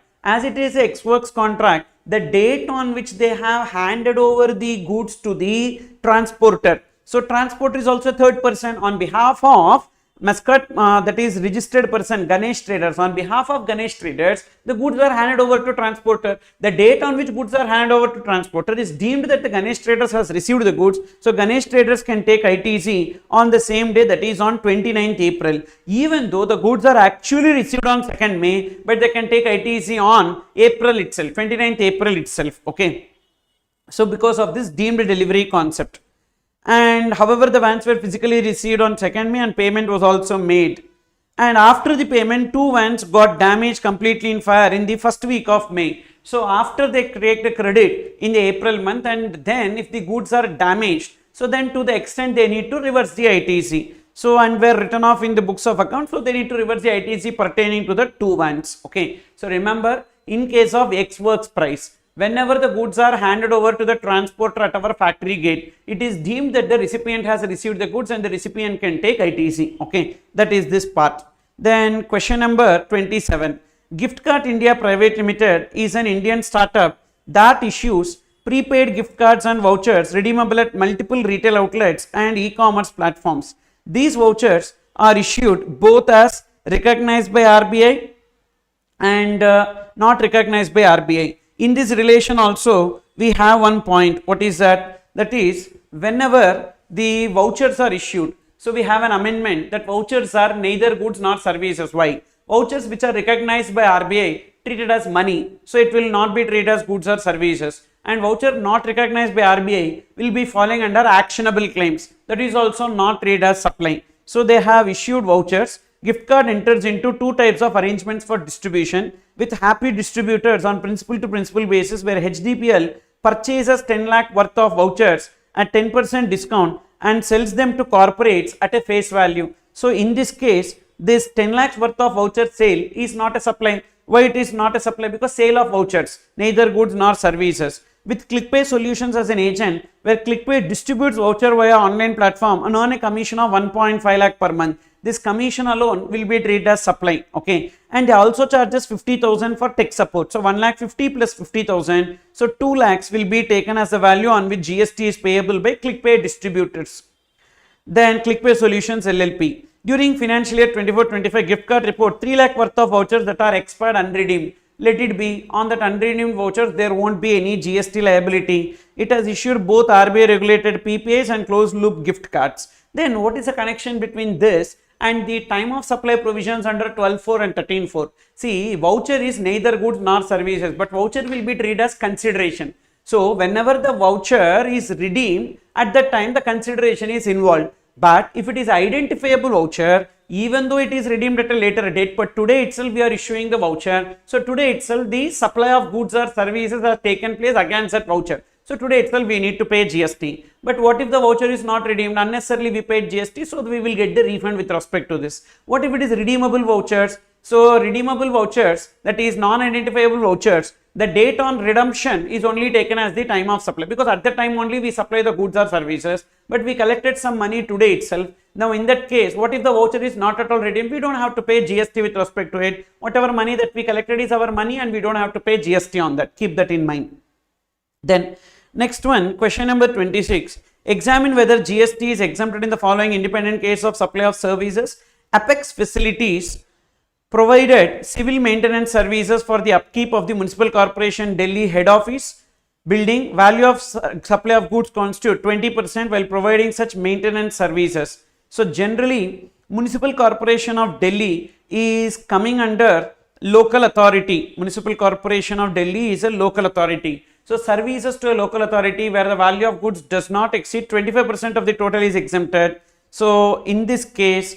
the date on which they have handed over the goods to the transporter. So transporter is also third person on behalf of Muscat, that is registered person Ganesh Traders. On behalf of Ganesh Traders, the goods are handed over to transporter. The date on which goods are handed over to transporter is deemed that the Ganesh Traders has received the goods. So Ganesh Traders can take ITC on the same day, that is on 29th April. Even though the goods are actually received on 2nd May, but they can take ITC on April itself, 29th April itself. Okay. So because of this deemed delivery concept. And however, the vans were physically received on 2nd May and payment was also made. And after the payment, 2 vans got damaged completely in fire in the first week of May. So after they take the credit in the April month, and then if the goods are damaged, so then to the extent they need to reverse the ITC. So and were written off in the books of account, so they need to reverse the ITC pertaining to the 2 vans. Okay. So remember, in case of ex-works price, whenever the goods are handed over to the transporter at our factory gate, it is deemed that the recipient has received the goods and the recipient can take ITC. Okay, that is this part. Then question number 27. Gift Card India Private Limited is an Indian startup that issues prepaid gift cards and vouchers redeemable at multiple retail outlets and e-commerce platforms. These vouchers are issued both as recognized by RBI and not recognized by RBI. In this relation also, we have one point. What is that? That is, whenever the vouchers are issued, so we have an amendment that vouchers are neither goods nor services. Why? Vouchers which are recognized by RBI treated as money, so it will not be treated as goods or services. And voucher not recognized by RBI will be falling under actionable claims. That is also not treated as supply. So they have issued vouchers. Gift card enters into 2 types of arrangements for distribution with happy distributors on principal to principal basis, where HDPL purchases 10 lakh worth of vouchers at 10% discount and sells them to corporates at a face value. So in this case, this 10 lakhs worth of voucher sale is not a supply. Why it is not a supply? Because sale of vouchers, neither goods nor services. With ClickPay Solutions as an agent, where ClickPay distributes voucher via online platform and earn a commission of 1.5 lakh per month. This commission alone will be treated as supply. Okay, and they also charges 50,000 for tech support. So 1 lakh 50 plus 50,000. So 2 lakhs will be taken as the value on which GST is payable by ClickPay distributors. Then ClickPay Solutions LLP. During financial year 24-25 gift card report, 3 lakh worth of vouchers that are expired unredeemed. Let it be. On that unredeemed vouchers, there won't be any GST liability. It has issued both RBI regulated PPAs and closed loop gift cards. Then what is the connection between this and the time of supply provisions under 12.4 and 13.4? See, voucher is neither goods nor services, but voucher will be treated as consideration. So whenever the voucher is redeemed, at that time the consideration is involved. But if it is identifiable voucher, even though it is redeemed at a later date, but today itself we are issuing the voucher. So today itself the supply of goods or services has taken place against that voucher. So today itself we need to pay GST. But what if the voucher is not redeemed? Unnecessarily we paid GST, so we will get the refund with respect to this. What if it is redeemable vouchers? So redeemable vouchers, that is non-identifiable vouchers, the date on redemption is only taken as the time of supply, because at that time only we supply the goods or services, but we collected some money today itself. Now in that case, what if the voucher is not at all redeemed? We don't have to pay GST with respect to it. Whatever money that we collected is our money and we don't have to pay GST on that. Keep that in mind. Then next one, question number 26. Examine whether GST is exempted in the following independent case of supply of services. Apex facilities provided civil maintenance services for the upkeep of the Municipal Corporation Delhi head office building. Value of supply of goods constitute 20% while providing such maintenance services. So generally, Municipal Corporation of Delhi is coming under local authority. Municipal Corporation of Delhi is a local authority. So services to a local authority where the value of goods does not exceed 25% of the total is exempted. So in this case,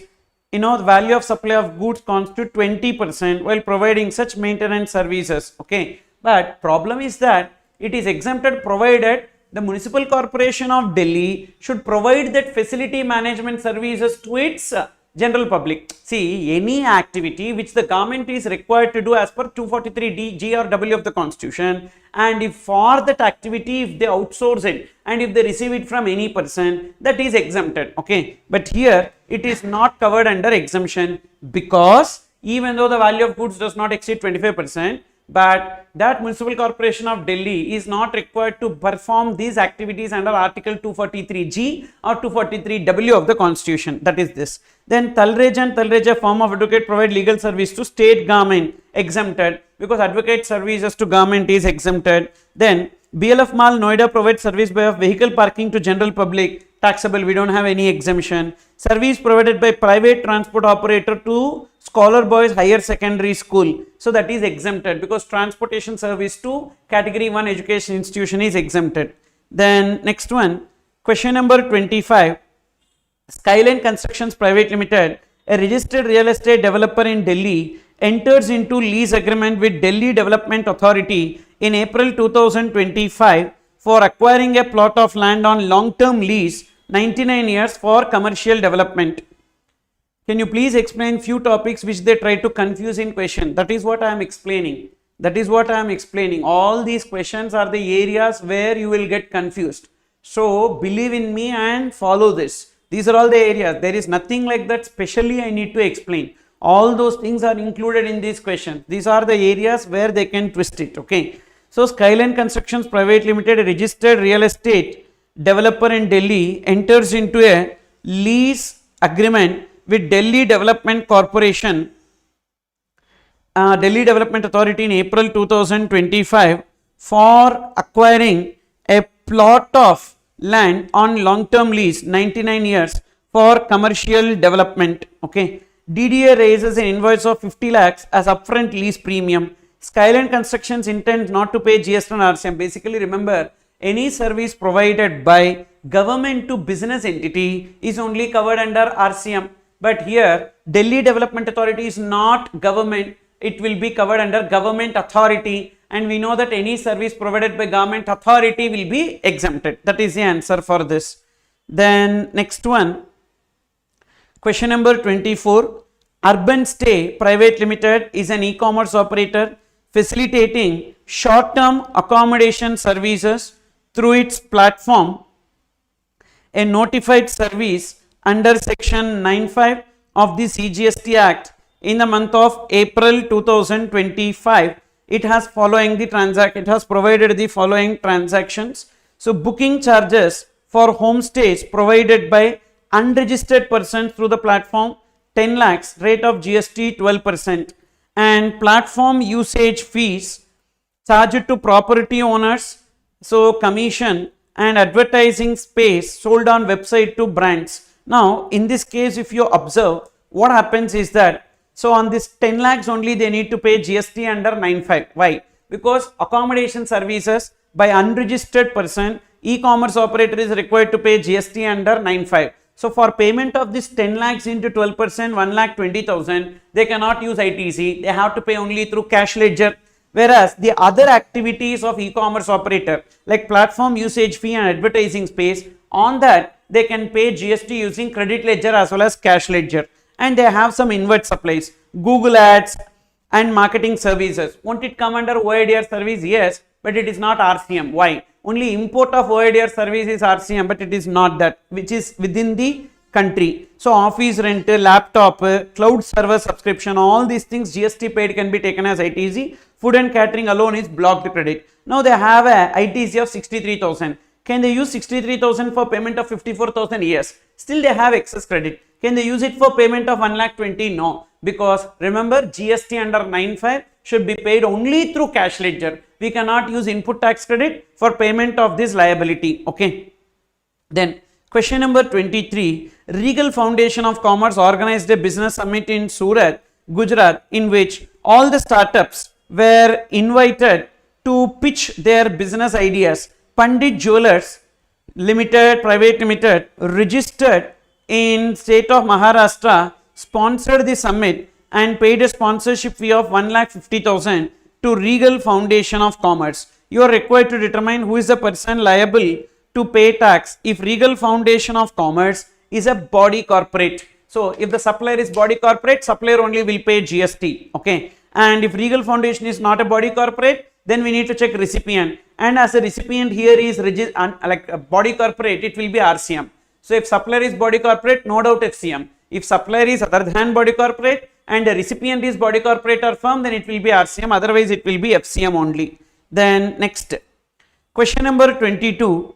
the value of supply of goods constitute 20% while providing such maintenance services. Okay, but problem is that it is exempted provided the Municipal Corporation of Delhi should provide that facility management services to its general public. See, any activity which the government is required to do as per 243D G or W of the Constitution, and if for that activity if they outsource it and if they receive it from any person, that is exempted. Okay, but here it is not covered under exemption, because even though the value of goods does not exceed 25%, but that Municipal Corporation of Delhi is not required to perform these activities under Article 243G or 243W of the Constitution. That is this. Then Talreja and Talreja firm of advocate provide legal service to state government, exempted, because advocate services to government is exempted. Then BLF Mall Noida provides service by vehicle parking to general public, taxable, we don't have any exemption. Service provided by private transport operator to Scholar Boys Higher Secondary School, so that is exempted, because transportation service to category 1 education institution is exempted. Then next one, question number 25. Skyline Constructions Private Limited, a registered real estate developer in Delhi, enters into lease agreement with Delhi Development Authority in April 2025 for acquiring a plot of land on long-term lease, 99 years, for commercial development. Can you please explain few topics which they try to confuse in question? That is what I am explaining. All these questions are the areas where you will get confused. So believe in me and follow this. These are all the areas. There is nothing like that specially I need to explain. All those things are included in these questions. These are the areas where they can twist it. Okay. So Skyline Constructions Private Limited, a registered real estate developer in Delhi, enters into a lease agreement with Delhi Development Corporation, Delhi Development Authority in April 2025 for acquiring a plot of land on long-term lease, 99 years, for commercial development. Okay. DDA raises an invoice of 50 lakhs as upfront lease premium. Skyline Constructions intends not to pay GST and RCM. Basically, remember, any service provided by government to business entity is only covered under RCM. But here, Delhi Development Authority is not government. It will be covered under government authority. And we know that any service provided by government authority will be exempted. That is the answer for this. Then next one. Question number 24. Urban Stay Private Limited is an e-commerce operator facilitating short-term accommodation services through its platform. A notified service under section 95 of the CGST Act in the month of April 2025. It has provided the following transactions. So booking charges for homestays provided by unregistered persons through the platform, 10 lakhs, rate of GST 12%, and platform usage fees charged to property owners, so commission, and advertising space sold on website to brands. Now in this case, if you observe, what happens is that, so on this 10 lakhs only they need to pay GST under 95. Why? Because accommodation services by unregistered person, e-commerce operator is required to pay GST under 95. So for payment of this 10 lakhs into 12%, 1,20,000, they cannot use ITC. They have to pay only through cash ledger. Whereas the other activities of e-commerce operator like platform usage fee and advertising space, on that they can pay GST using credit ledger as well as cash ledger. And they have some inward supplies. Google Ads, and marketing services. Won't it come under OIDR service? Yes, but it is not RCM. Why? Only import of OIDR service is RCM, but it is not that, which is within the country. So office rent, laptop, cloud server subscription, all these things GST paid can be taken as ITC. Food and catering alone is blocked credit. Now they have a ITC of 63,000. Can they use 63,000 for payment of 54,000? Yes. Still they have excess credit. Can they use it for payment of 1,20,000? No. Because remember, GST under 9.5 should be paid only through cash ledger. We cannot use input tax credit for payment of this liability. Okay. Then question number 23. Regal Foundation of Commerce organized a business summit in Surat, Gujarat, in which all the startups were invited to pitch their business ideas. Pandit Jewelers Limited, Private Limited, registered in state of Maharashtra, sponsored the summit and paid a sponsorship fee of 1,50,000 to Regal Foundation of Commerce. You are required to determine who is the person liable to pay tax if Regal Foundation of Commerce is a body corporate. So if the supplier is body corporate, supplier only will pay GST. Okay. And if Regal Foundation is not a body corporate, then we need to check recipient. And as a recipient here is like a body corporate, it will be RCM. So if supplier is body corporate, no doubt FCM. If supplier is other than body corporate and the recipient is body corporate or firm, then it will be RCM. Otherwise, it will be FCM only. Then next, question number 22.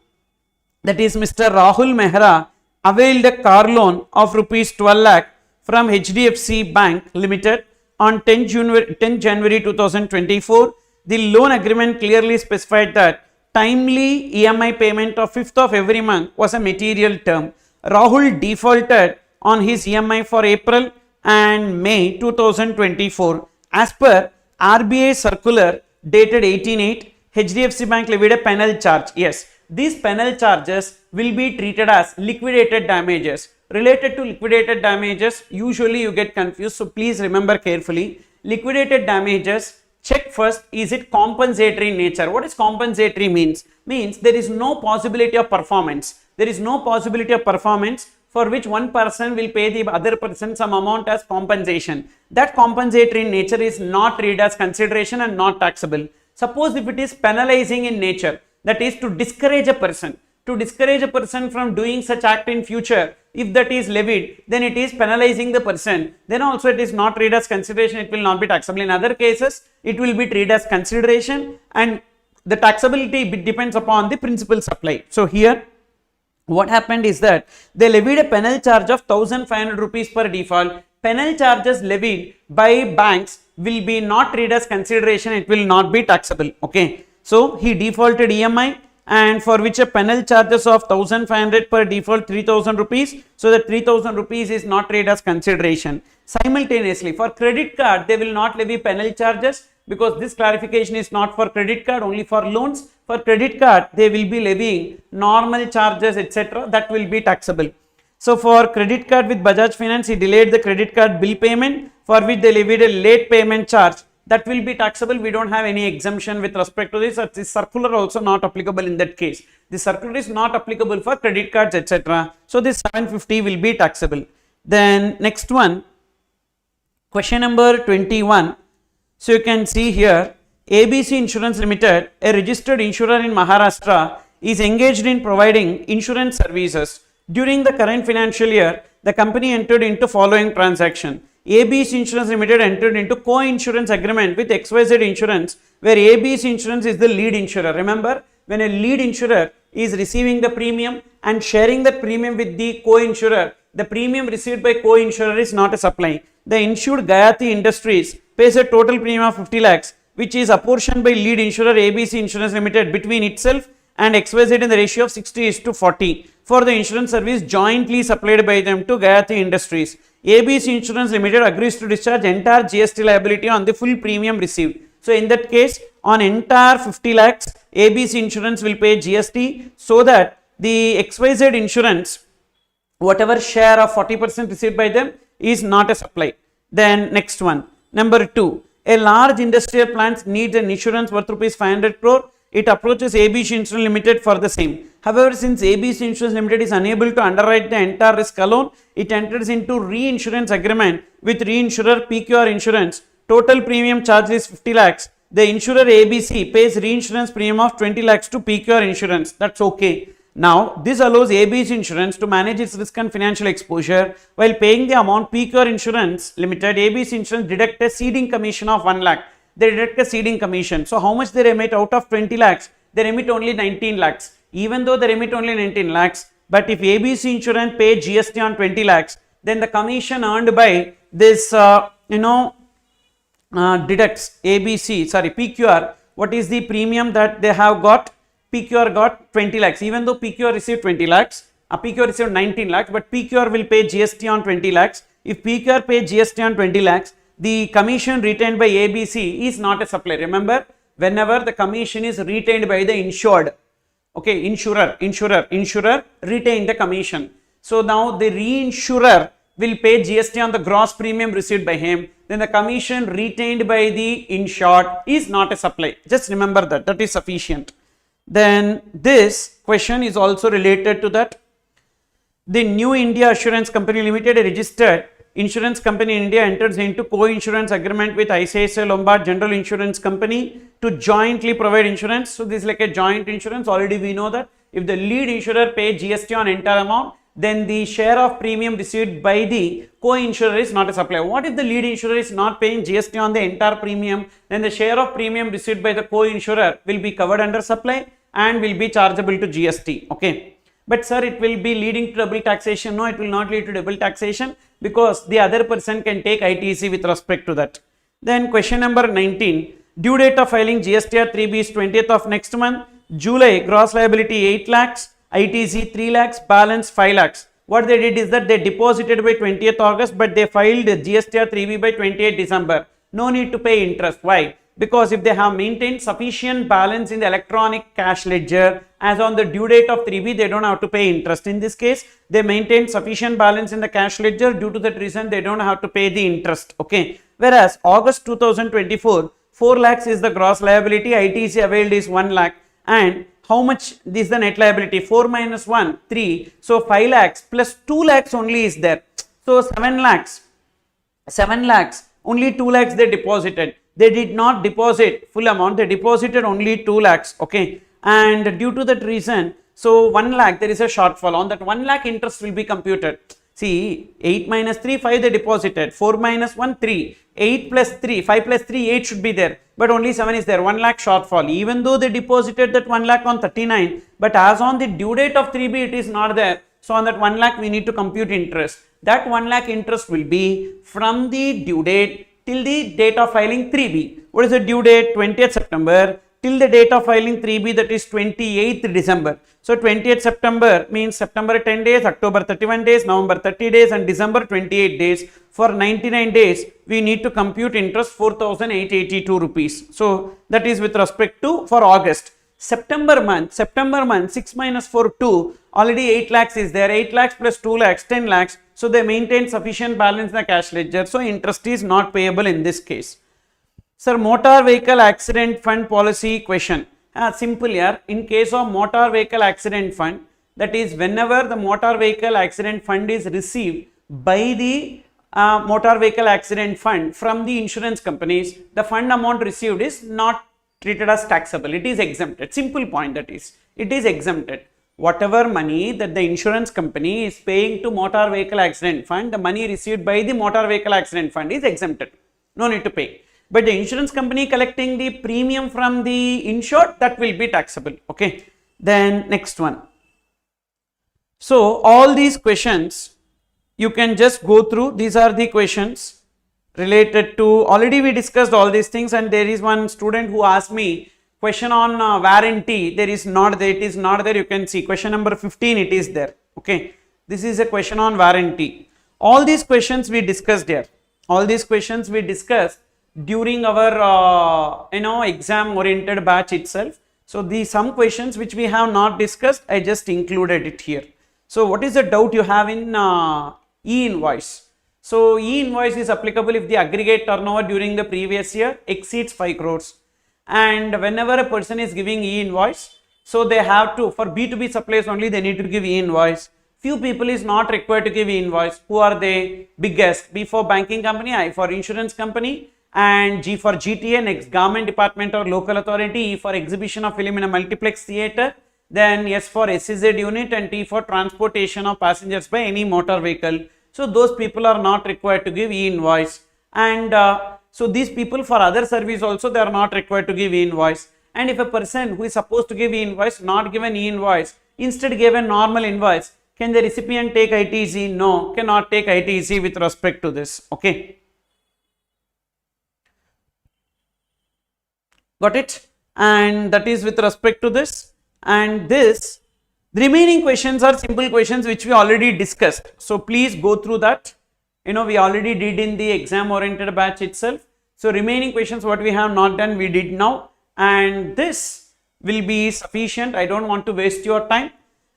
That is Mr. Rahul Mehra availed a car loan of rupees 12 lakh from HDFC Bank Limited on 10 January 2024. The loan agreement clearly specified that timely EMI payment of 5th of every month was a material term. Rahul defaulted on his EMI for April and May 2024. As per RBI circular dated 18/8, HDFC Bank levied a penal charge. Yes, these penal charges will be treated as liquidated damages. Related to liquidated damages, usually you get confused, so please remember carefully. Liquidated damages, check first, is it compensatory in nature? What is compensatory means? Means there is no possibility of performance. There is no possibility of performance for which one person will pay the other person some amount as compensation. That compensatory in nature is not treated as consideration and not taxable. Suppose if it is penalizing in nature, that is to discourage a person. To discourage a person from doing such act in future, if that is levied, then it is penalizing the person. Then also it is not treated as consideration, it will not be taxable. In other cases, it will be treated as consideration and the taxability depends upon the principal supply. So here, what happened is that they levied a penal charge of 1,500 rupees per default. Penal charges levied by banks will be not treated as consideration, it will not be taxable. Okay. So he defaulted EMI, and for which a penal charges of 1,500 per default 3,000 rupees. So the 3,000 rupees is not treated as consideration. Simultaneously, for credit card, they will not levy penal charges because this clarification is not for credit card, only for loans. For credit card, they will be levying normal charges, etc. That will be taxable. So for credit card with Bajaj Finance, he delayed the credit card bill payment, for which they levied a late payment charge. That will be taxable. We don't have any exemption with respect to this. This circular also not applicable in that case. The circular is not applicable for credit cards, etc. So this 750 will be taxable. Then next one, question number 21. So you can see here, ABC Insurance Limited, a registered insurer in Maharashtra, is engaged in providing insurance services. During the current financial year, the company entered into following transaction. ABC Insurance Limited entered into co-insurance agreement with XYZ Insurance, where ABC Insurance is the lead insurer. Remember, when a lead insurer is receiving the premium and sharing that premium with the co-insurer, the premium received by co-insurer is not a supply. The insured Gayatri Industries pays a total premium of 50 lakhs, which is apportioned by lead insurer ABC Insurance Limited between itself and XYZ in the ratio of 60:40 for the insurance service jointly supplied by them to Gayatri Industries. ABC Insurance Limited agrees to discharge entire GST liability on the full premium received. So in that case, on entire 50 lakhs, ABC Insurance will pay GST, so that the XYZ Insurance, whatever share of 40% received by them is not a supply. Then next one, number 2, a large industrial plant needs an insurance worth rupees 500 crore it approaches ABC Insurance Limited for the same. However, since ABC Insurance Limited is unable to underwrite the entire risk alone, it enters into reinsurance agreement with reinsurer PQR Insurance. Total premium charge is 50 lakhs. The insurer ABC pays reinsurance premium of 20 lakhs to PQR Insurance. That's okay. Now, this allows ABC Insurance to manage its risk and financial exposure. While paying the amount, PQR Insurance Limited, ABC Insurance deduct a ceding commission of 1 lakh. They deduct a ceding commission. So, how much they remit out of 20 lakhs? They remit only 19 lakhs. Even though they remit only 19 lakhs, but if ABC Insurance pay GST on 20 lakhs, then the commission earned by this, deducts PQR. What is the premium that they have got? PQR got 20 lakhs. Even though PQR received 20 lakhs, PQR received 19 lakhs, but PQR will pay GST on 20 lakhs. If PQR pay GST on 20 lakhs, the commission retained by ABC is not a supplier. Remember, whenever the commission is retained by the insured, okay, insurer retain the commission. So now the reinsurer will pay GST on the gross premium received by him. Then the commission retained by the insured is not a supply. Just remember that. That is sufficient. Then this question is also related to that. The New India Assurance Company Limited, a registered insurance company in India, enters into co-insurance agreement with ICICI Lombard General Insurance Company to jointly provide insurance. So this is like a joint insurance. Already we know that if the lead insurer pays GST on entire amount, then the share of premium received by the co-insurer is not a supplier. What if the lead insurer is not paying GST on the entire premium? Then the share of premium received by the co-insurer will be covered under supply and will be chargeable to GST. Okay. But sir, it will be leading to double taxation. No, it will not lead to double taxation because the other person can take ITC with respect to that. Then question number 19. Due date of filing GSTR 3B is 20th of next month. July, gross liability 8 lakhs. ITC 3 lakhs, balance 5 lakhs. What they did is that they deposited by 20th August, but they filed GSTR 3B by 28th December. No need to pay interest. Why? Because if they have maintained sufficient balance in the electronic cash ledger as on the due date of 3B, they don't have to pay interest. In this case, they maintained sufficient balance in the cash ledger. Due to that reason, they don't have to pay the interest. Okay. Whereas August 2024, 4 lakhs is the gross liability. ITC availed is 1 lakh. And how much is the net liability? 4 minus 1, 3. So 5 lakhs plus 2 lakhs only is there. So 7 lakhs. 7 lakhs. Only 2 lakhs they deposited. They did not deposit full amount. They deposited only 2 lakhs. Okay. And due to that reason, so 1 lakh, there is a shortfall. On that 1 lakh, interest will be computed. See, 8 minus 3, 5 they deposited. 4 minus 1, 3. 8 plus 3, 5 plus 3, 8 should be there. But only 7 is there. 1 lakh shortfall. Even though they deposited that 1 lakh on 39, but as on the due date of 3B, it is not there. So on that 1 lakh, we need to compute interest. That 1 lakh interest will be from the due date till the date of filing 3B. What is the due date? 20th September. Till the date of filing 3B, that is 28th December. So 20th September means September 10 days, October 31 days, November 30 days and December 28 days. For 99 days, we need to compute interest 4,882 rupees. So that is with respect to for August. September month, 6 minus 4, 2, already 8 lakhs is there. 8 lakhs plus 2 lakhs, 10 lakhs. So they maintain sufficient balance in the cash ledger. So interest is not payable in this case. Sir, motor vehicle accident fund policy question. Simple here. In case of motor vehicle accident fund, that is whenever the motor vehicle accident fund is received by the motor vehicle accident fund from the insurance companies, the fund amount received is not treated as taxable. It is exempted. Simple point, that is, it is exempted. Whatever money that the insurance company is paying to motor vehicle accident fund, the money received by the motor vehicle accident fund is exempted. No need to pay. But the insurance company collecting the premium from the insured, that will be taxable. Okay. Then next one. So all these questions you can just go through. These are the questions related to, already we discussed all these things, and there is one student who asked me question on warranty. There is not there. It is not there. You can see question number 15. It is there. Okay. This is a question on warranty. All these questions we discussed here. All these questions we discussed during our exam oriented batch itself. So these some questions which we have not discussed, I just included it here. So what is the doubt you have in e-invoice? So e-invoice is applicable if the aggregate turnover during the previous year exceeds 5 crores and whenever a person is giving e-invoice, so they have to, for B2B supplies only, they need to give e-invoice. Few people is not required to give e-invoice. Who are they? Biggest. B for banking company, I for insurance company, and G for GTA, next government department or local authority, E for exhibition of film in a multiplex theatre, then S for SEZ unit, and T for transportation of passengers by any motor vehicle. So those people are not required to give e-invoice, and so these people for other service also they are not required to give e-invoice. And if a person who is supposed to give e-invoice not given e-invoice, instead give a normal invoice, can the recipient take ITC? No, cannot take ITC with respect to this. Okay, got it? And that is with respect to this. And this, the remaining questions are simple questions which we already discussed. So please go through that. We already did in the exam oriented batch itself. So remaining questions what we have not done, we did now. And this will be sufficient. I don't want to waste your time.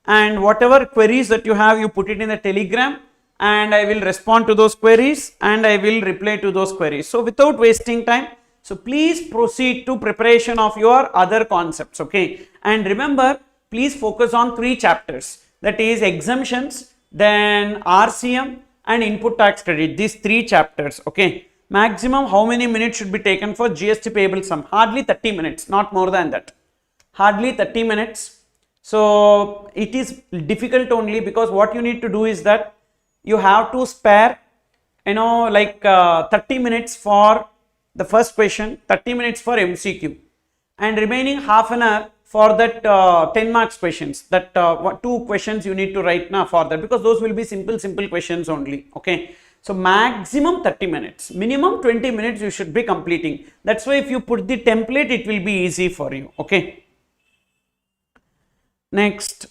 And whatever queries that you have, you put it in the Telegram, and I will respond to those queries and I will reply to those queries. So without wasting time, so please proceed to preparation of your other concepts. Okay, and remember, please focus on 3 chapters, that is exemptions, then RCM and input tax credit, these 3 chapters. Okay, maximum how many minutes should be taken for GST payable sum? Hardly 30 minutes, not more than that, hardly 30 minutes. So it is difficult only because what you need to do is that you have to spare 30 minutes for the first question, 30 minutes for MCQ, and remaining half an hour for that 10 marks questions, that 2 questions you need to write now for that, because those will be simple questions only. Okay, so maximum 30 minutes, minimum 20 minutes you should be completing. That's why if you put the template, it will be easy for you. Okay, next.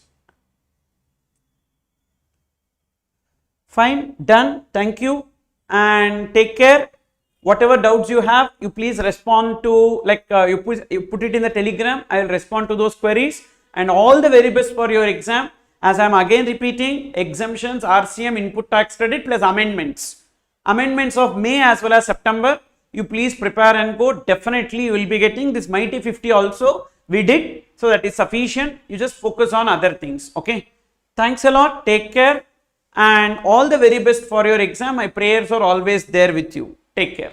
Fine, done. Thank you and take care. Whatever doubts you have, you please respond to, you put it in the Telegram. I will respond to those queries, and all the very best for your exam. As I am again repeating, exemptions, RCM, input tax credit plus amendments of May as well as September. You please prepare and go. Definitely you will be getting this Mighty 50 also. We did, so that is sufficient. You just focus on other things. Okay, thanks a lot. Take care and all the very best for your exam. My prayers are always there with you. Take care.